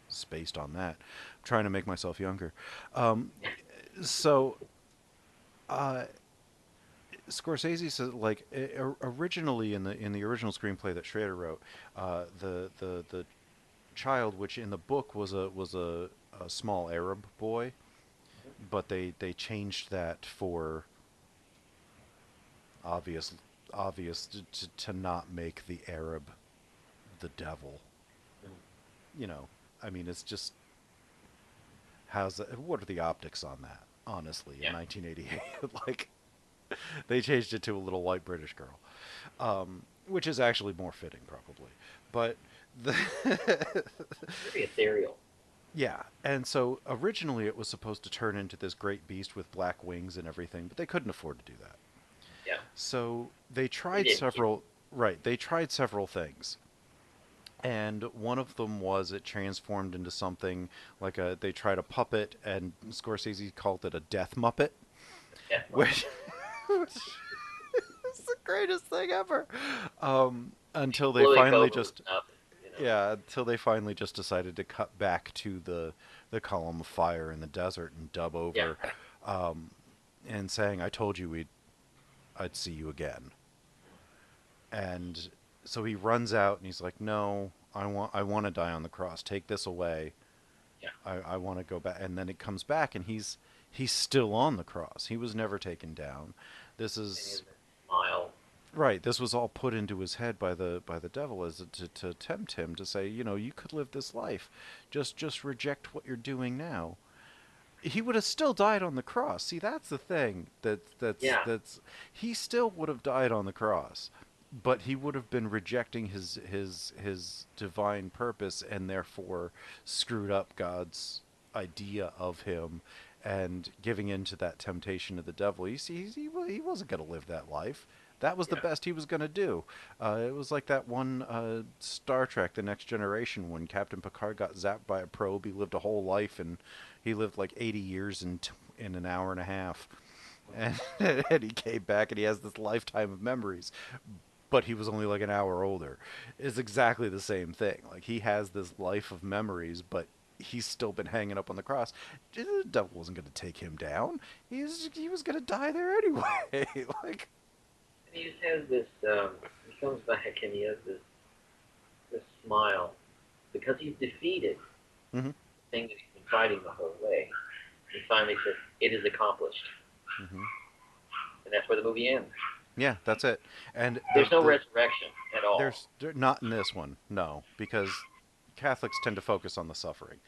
Spaced on that. I'm trying to make myself younger. So uh, Scorsese says, like, originally in the original screenplay that Schrader wrote, the child, which in the book was a small Arab boy, but they changed that for obvious obvious to not make the Arab the devil. You know, I mean, it's just what are the optics on that? Honestly, in Yeah. 1988, like they changed it to a little white British girl, which is actually more fitting, probably. But the Very ethereal. yeah, and so originally it was supposed to turn into this great beast with black wings and everything, but they couldn't afford to do that. Yeah. So they They tried didn't care. several right, they tried several things. And one of them was it transformed into something like they tried a puppet, and Scorsese called it a death muppet, Death Muppet. which is the greatest thing ever. Until they Bluey finally Cobra was just nothing, you know. yeah, until they finally just decided to cut back to the column of fire in the desert and dub Yeah. over, um, and saying, "I told you I'd see you again." And so he runs out and he's like, "No, I want to die on the cross. Take this away. Yeah. I want to go back." And then it comes back and he's still on the cross. He was never taken down. This And he has is that smile. right. This was all put into his head by the devil as to tempt him to say, you could live this life. Just reject what you're doing now. He would have still died on the cross. See, that's the thing. Yeah. That's he still would have died on the cross, but he would have been rejecting his divine purpose and therefore screwed up God's idea of him and giving in to that temptation of the devil. You see, he wasn't going to live that life. That was the Yeah. best he was going to do. It was like that one Star Trek: The Next Generation when Captain Picard got zapped by a probe. He lived a whole life, and he lived like 80 years in an hour and a half. And, and he came back, and he has this lifetime of memories. But he was only like an hour older. It's exactly the same thing. Like, he has this life of memories, but he's still been hanging up on the cross. The devil wasn't going to take him down. He was going to die there anyway. Like, And he just has this. He comes back and he has this smile because he's defeated hmm the thing that he's been fighting the whole way. He finally says, "It is accomplished," hmm and that's where the movie ends. yeah, that's it. And There's no resurrection at all. not in this one, no, because Catholics tend to focus on the suffering.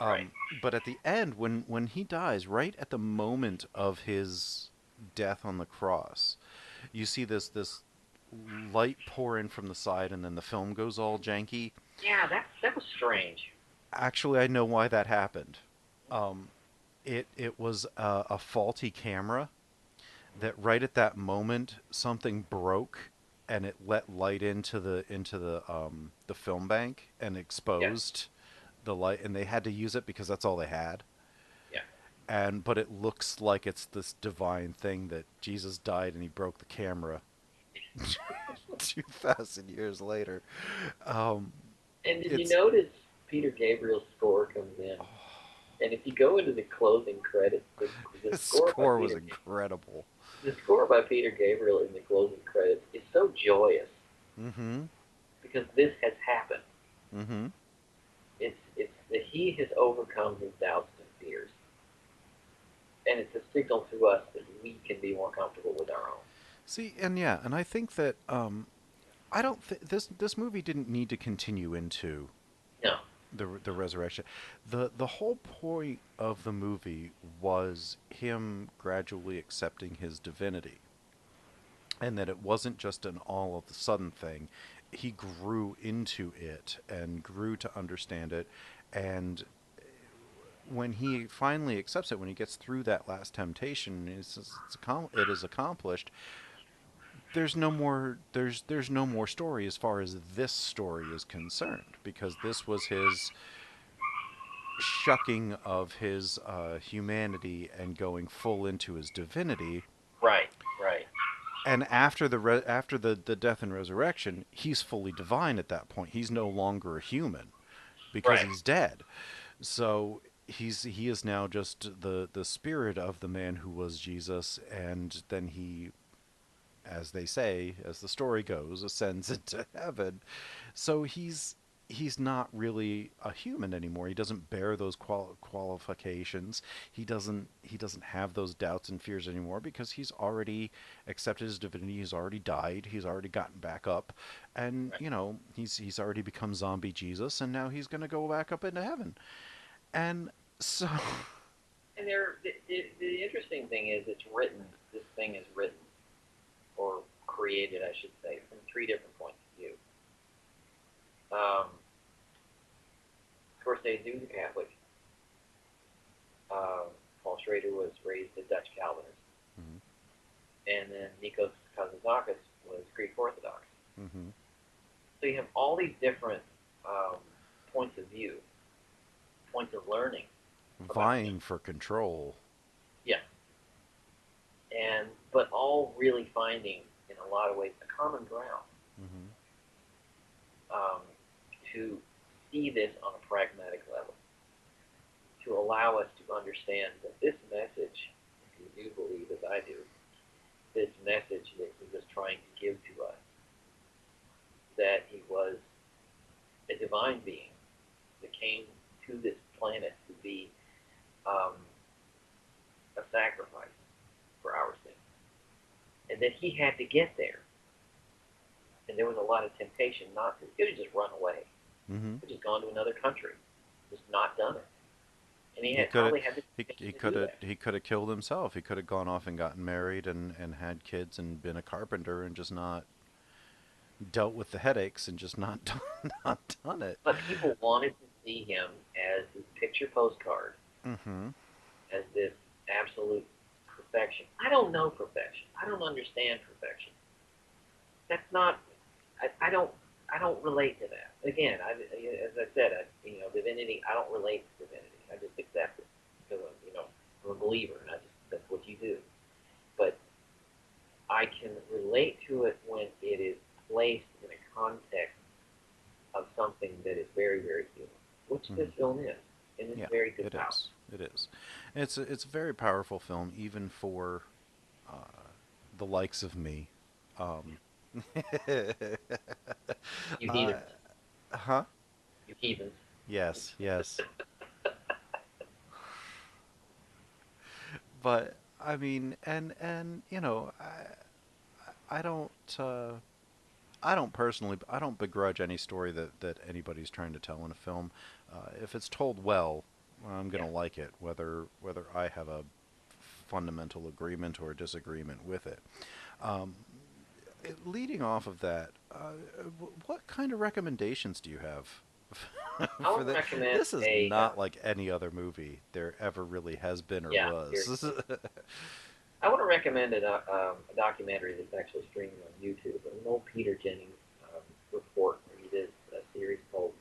Right. But at the end, when he dies, right at the moment of his death on the cross, you see this light pour in from the side, and then the film goes all janky. Yeah, that was strange. Actually, I know why that happened. Um, it was a faulty camera that right at that moment something broke and it let light into the film bank and Yeah. exposed the light, and they had to use it because that's all they had. Yeah. And but it looks like it's this divine thing that Jesus died and he broke the camera 2,000 years later. um And did you it's notice Peter Gabriel's score comes in? And if you go into the closing credits, the his score by score was Peter incredible. the score by Peter Gabriel in the closing credits is so joyous Mm-hmm. because this has happened. Mm-hmm. It's that he has overcome his doubts and fears, and it's a signal to us that we can be more comfortable with our own. See, and yeah, and I think that I don't this movie didn't need to continue into No, the resurrection. The whole point of the movie was him gradually accepting his divinity, and that it wasn't just an all of the sudden thing. He grew into it and grew to understand it, and when he finally accepts it, when he gets through that last temptation, it is accomplished. There's no more story as far as this story is concerned, because this was his shucking of his humanity and going full into his divinity. right, right, And after the death and resurrection, he's fully divine at that point. He's no longer a human because right. he's dead. So he is now just the spirit of the man who was Jesus, and then he, as they say, as the story goes, ascends into heaven. So he's not really a human anymore. He doesn't bear those qualifications. He doesn't have those doubts and fears anymore because he's already accepted his divinity. He's already died. He's already gotten back up, and Right. he's already become zombie Jesus, and now he's going to go back up into heaven. And so, And the interesting thing is, it's written. This thing is written or created, I should say, from three different points of view. Um, Scorsese was a Catholic. Paul Schrader was raised a Dutch Calvinist, mhm, and then Nikos Kazantzakis was Greek Orthodox. mhm, So you have all these different um, points of view, points of learning about things. vying for control. Yeah, and but all really finding, in a lot of ways, a common ground Mhm, um, to see this on a pragmatic level, to allow us to understand that this message, if you do believe as I do, this message that he was trying to give to us, that he was a divine being that came to this planet to be um, a sacrifice for our sins, and that he had to get there. And there was a lot of temptation not to. He could have just run away. mhm. He could have just gone to another country, just not done it. And he He had could have probably had the he temptation to could do have that. he could have killed himself. He could have gone off and gotten married and had kids and been a carpenter and just not dealt with the headaches and just not not done it. But people wanted to see him as this picture postcard, Mhm. as this absolute perfection. I don't know perfection. I don't understand perfection. that's not. I don't relate to that. Again, as I said, divinity. I don't relate to divinity. I just accept it because I'm a believer, and that's what you do. But I can relate to it when it is placed in a context of something that is very, very human, which this film is, and it's Yeah, very good it power. is. It is. It's a very powerful film, even for the likes of me. Um, You uh, heathens, huh? you heathens. Yes, yes. But I mean, and I don't. I don't personally, I don't begrudge any story that anybody's trying to tell in a film. If it's told well, I'm Yeah. gonna like it, whether I have a fundamental agreement or disagreement with it. Um, Leading off of that, what kind of recommendations do you have I for would that? recommend This is a not like any other movie there ever really has been or yeah, was. seriously. I want to recommend a documentary that's actually streaming on YouTube. An old Peter Jennings report where he did a series called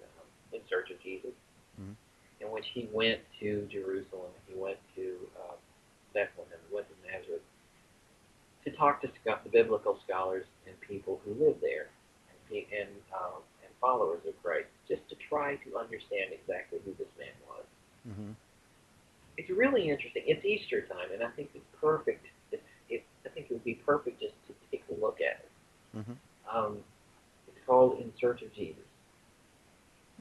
In Search of Jesus, Mhm. in which he went to Jerusalem, he went to Bethlehem, he went to Nazareth to talk to the biblical scholars and people who live there and followers of Christ, just to try to understand exactly who this man was. Mhm. It's really interesting. It's Easter time, and I think it's perfect. I think it would be perfect just to take a look at it. Mhm. Um, it's called In Search of Jesus.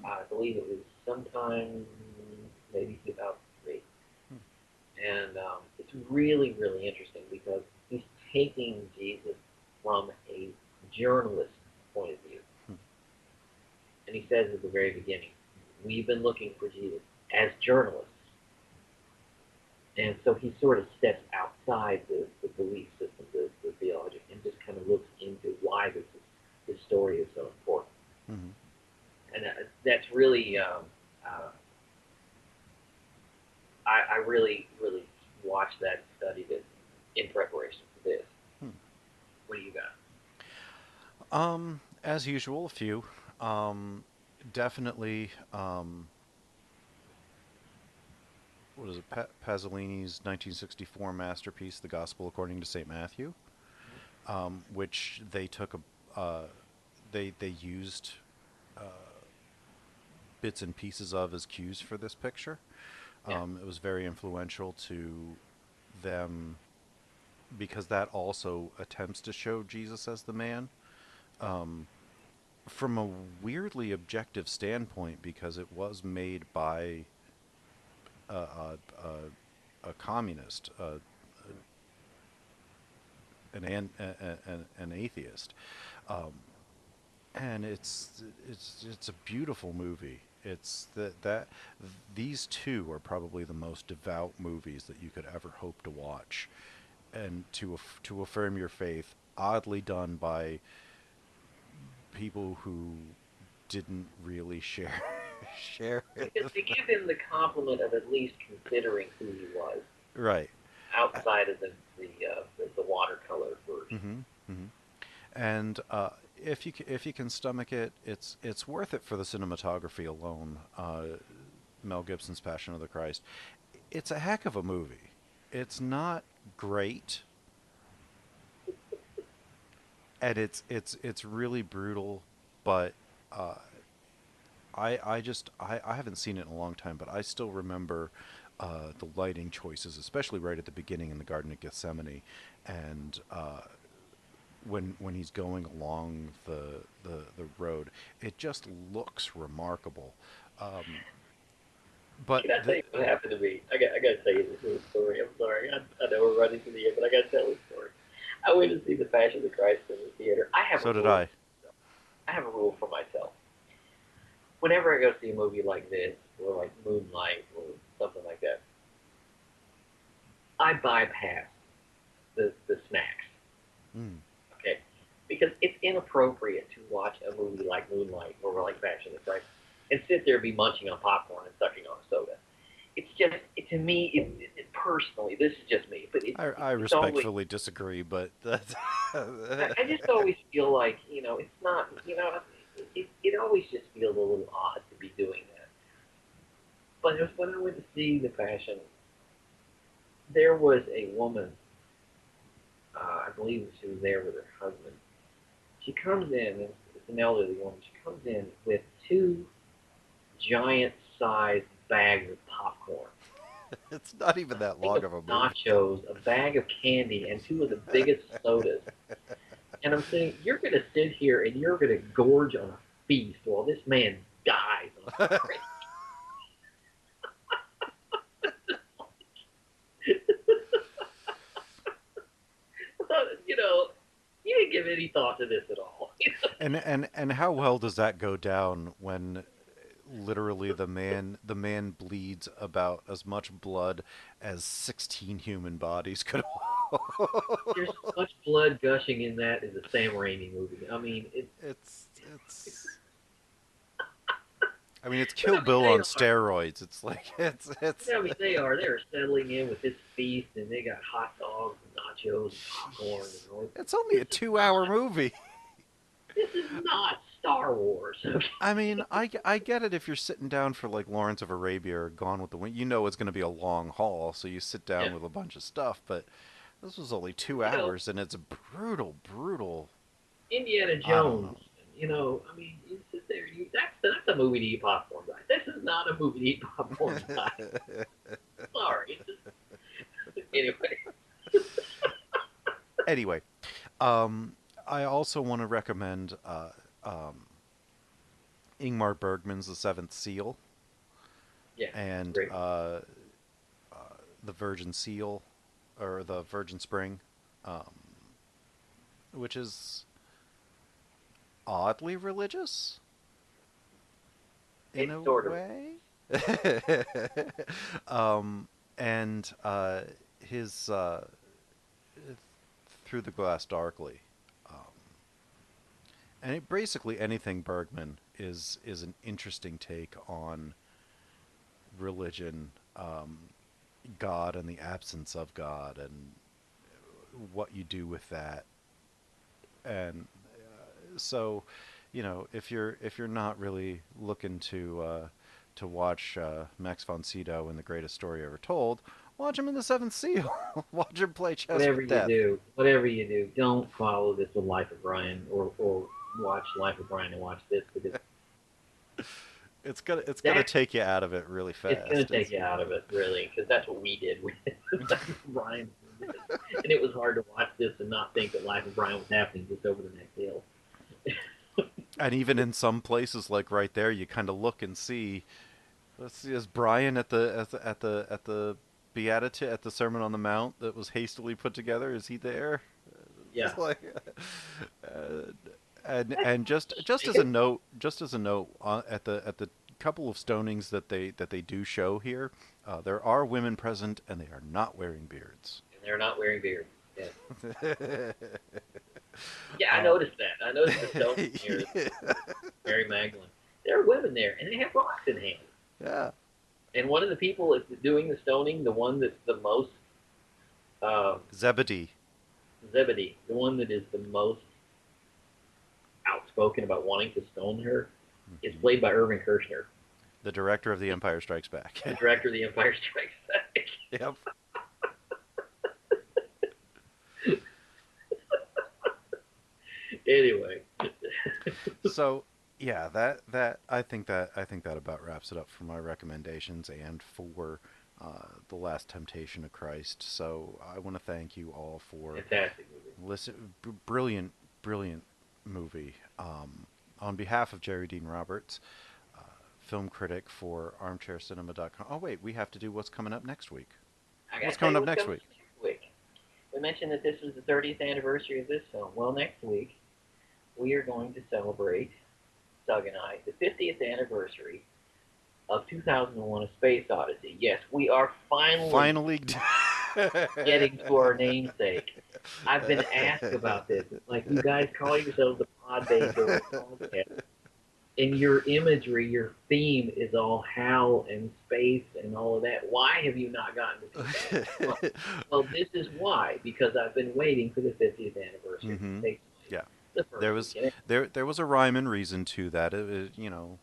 I believe it was sometime maybe 2003, Mhm. and it's really really interesting because he's taking Jesus from a journalist point of view, and he says at the very beginning, "We've been looking for Jesus as journalists." And so he sort of steps outside the belief system, the theology, and just kind of looks into why this story is so important. Mhm. And that's really, I really, really watched that, studied it in preparation for this. Mhm. What do you got? As usual, a few. Um, Definitely. What is it? Pasolini's 1964 masterpiece, "The Gospel According to Saint Matthew," which they took they used bits and pieces of as cues for this picture. Yeah, It was very influential to them because that also attempts to show Jesus as the man. yeah, From a weirdly objective standpoint, because it was made by a communist, an atheist, and it's a beautiful movie. It's that these two are probably the most devout movies that you could ever hope to watch, and to affirm your faith, oddly done by people who didn't really share share it. because they give him the compliment of at least considering who he was Right. outside of the watercolor version. Mm-hmm. Mm-hmm. And if you can stomach it, it's worth it for the cinematography alone. Mel Gibson's Passion of the Christ. It's a heck of a movie. It's not great, and it's really brutal, but uh, I haven't seen it in a long time, but I still remember the lighting choices, especially right at the beginning in the Garden of Gethsemane, and when he's going along the road, it just looks remarkable. Um, but Can I tell you what happened to me? I got to tell you this little story. I'm sorry. I know we're running to the end, but I got to tell this story. I went to see The Passion of the Christ in the theater. I have a so did rule. I. I have a rule for myself. Whenever I go see a movie like this, or like Moonlight, or something like that, I bypass the snacks. Mm, Okay, because it's inappropriate to watch a movie like Moonlight or like Passion of the Christ and sit there and be munching on popcorn and sucking on a soda. It's just to me, personally, this is just me, but I it's always, respectfully disagree, but that's I just always feel like, it's not, it always just feels a little odd to be doing that. But it was when I went to see The Passion, there was a woman, I believe she was there with her husband. She comes in, it's an elderly woman, she comes in with two giant-sized bags of popcorn. it's not even that Thing long of of a movie. nachos, a bag of candy, and two of the biggest sodas. And I'm saying, you're going to sit here and you're going to gorge on a feast while this man dies on a screen. You didn't give any thought to this at all. And how well does that go down when literally the man bleeds about as much blood as 16 human bodies could hold? There's so much blood gushing in that in the Sam Raimi movie. I mean, It's I mean, it's Kill Bill they on are. steroids. It's like it's. I mean, they're settling in with this feast, and they got hot dogs and nachos and popcorn and Jeez. all. It's only a 2-hour movie. This is not Star Wars. Okay? I mean, I get it if you're sitting down for like Lawrence of Arabia or Gone with the Wind. You know it's going to be a long haul, so you sit down Yeah. with a bunch of stuff. But this was only two You know, hours, and it's brutal, brutal. Indiana I don't Jones. I mean, you sit there. That's a movie to eat popcorn by. This is not a movie to eat popcorn by. know. Sorry. Anyway. Anyway, I also want to recommend Ingmar Bergman's The Seventh Seal Yeah. and Great. The Virgin Seal, or the Virgin Spring, um, which is oddly religious in It's a sort of. way. And his Through the Glass Darkly. And basically anything Bergman is an interesting take on religion, God and the absence of God, and what you do with that. And so, if you're not really looking to watch Max von Sydow in The Greatest Story Ever Told, watch him in The Seventh Seal. Watch him play chess with death. Whatever you do, don't follow this with Life of Brian or watch Life of Brian and watch this because It's gonna take you out of it really fast. it's going to take you out of it, really, because that's what we did with Life of Brian. And it was hard to watch this and not think that Life of Brian was happening just over the next hill. And even in some places, like right there, you kind of look and see. Let's see, is Brian at the Beatitude, at the Sermon on the Mount that was hastily put together? Is he there? Yeah. It's like, and just as a note, at the couple of stonings that they do show here, there are women present, and they are not wearing beards. And they're not wearing beards. Yeah. Yeah, I noticed that. I noticed the stoning here. Mary Magdalene. There are women there, and they have rocks in hand. Yeah. And one of the people that's doing the stoning, the one that's the most Zebedee. Zebedee, the one that is the most outspoken about wanting to stone her, is played by Irvin Kershner, The director of The Empire Strikes Back. the director of The Empire Strikes Back. Yep. Anyway. So yeah, that I think that about wraps it up for my recommendations and for The Last Temptation of Christ. So I want to thank you all for Fantastic movie. brilliant movie. On behalf of Jerry Dean Roberts, film critic for ArmchairCinema.com. Oh wait, we have to do what's coming up next week. What's coming up next week? We mentioned that this was the 30th anniversary of this film. Well, next week we are going to celebrate, Doug and I, the 50th anniversary of 2001: A Space Odyssey. Yes, we are finally getting to our namesake. I've been asked about this. Like, you guys call yourselves the Pod Bay Girls podcast. and your imagery, your theme is all hell and space and all of that. Why have you not gotten to 2001? Well, this is why, because I've been waiting for the 50th anniversary to Mm-hmm. take place Yeah. the first There was weekend. there was a rhyme and reason to that.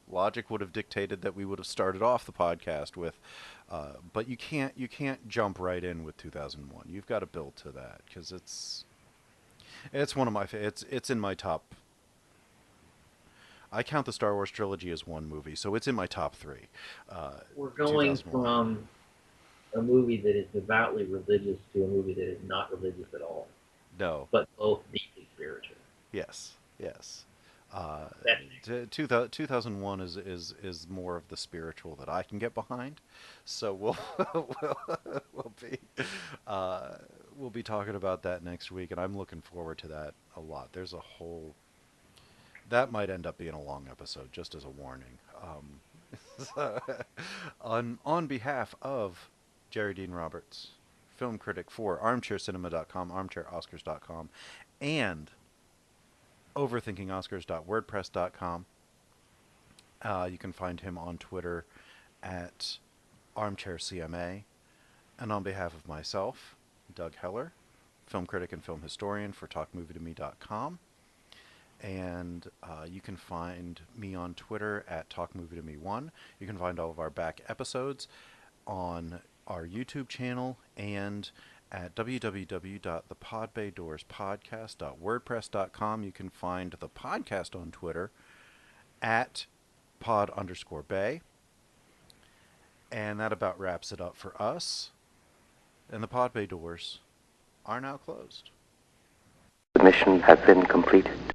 Logic would have dictated that we would have started off the podcast with, but you can't jump right in with 2001. You've got to build to that because it's one of my it's in my top. I count the Star Wars trilogy as one movie, so it's in my top three. We're going 2001. from a movie that is devoutly religious to a movie that is not religious at all, No. but both deeply spiritual. Yes. Yes. Uh, That's 2001 is more of the spiritual that I can get behind, so we'll be uh, we'll be talking about that next week, and I'm looking forward to that a lot. There's a whole that might end up being a long episode, just as a warning. On behalf of Jerry Dean Roberts, film critic for ArmchairCinema.com, ArmchairOscars.com, and overthinkingoscars.wordpress.com. You can find him on Twitter at ArmchairCMA. And on behalf of myself, Doug Heller, film critic and film historian for TalkMovieToMe.com. And you can find me on Twitter at TalkMovieToMe1. You can find all of our back episodes on our YouTube channel and at www.thepodbaydoorspodcast.wordpress.com. You can find the podcast on Twitter at pod_bay. And that about wraps it up for us. And the pod bay doors are now closed. The mission has been completed.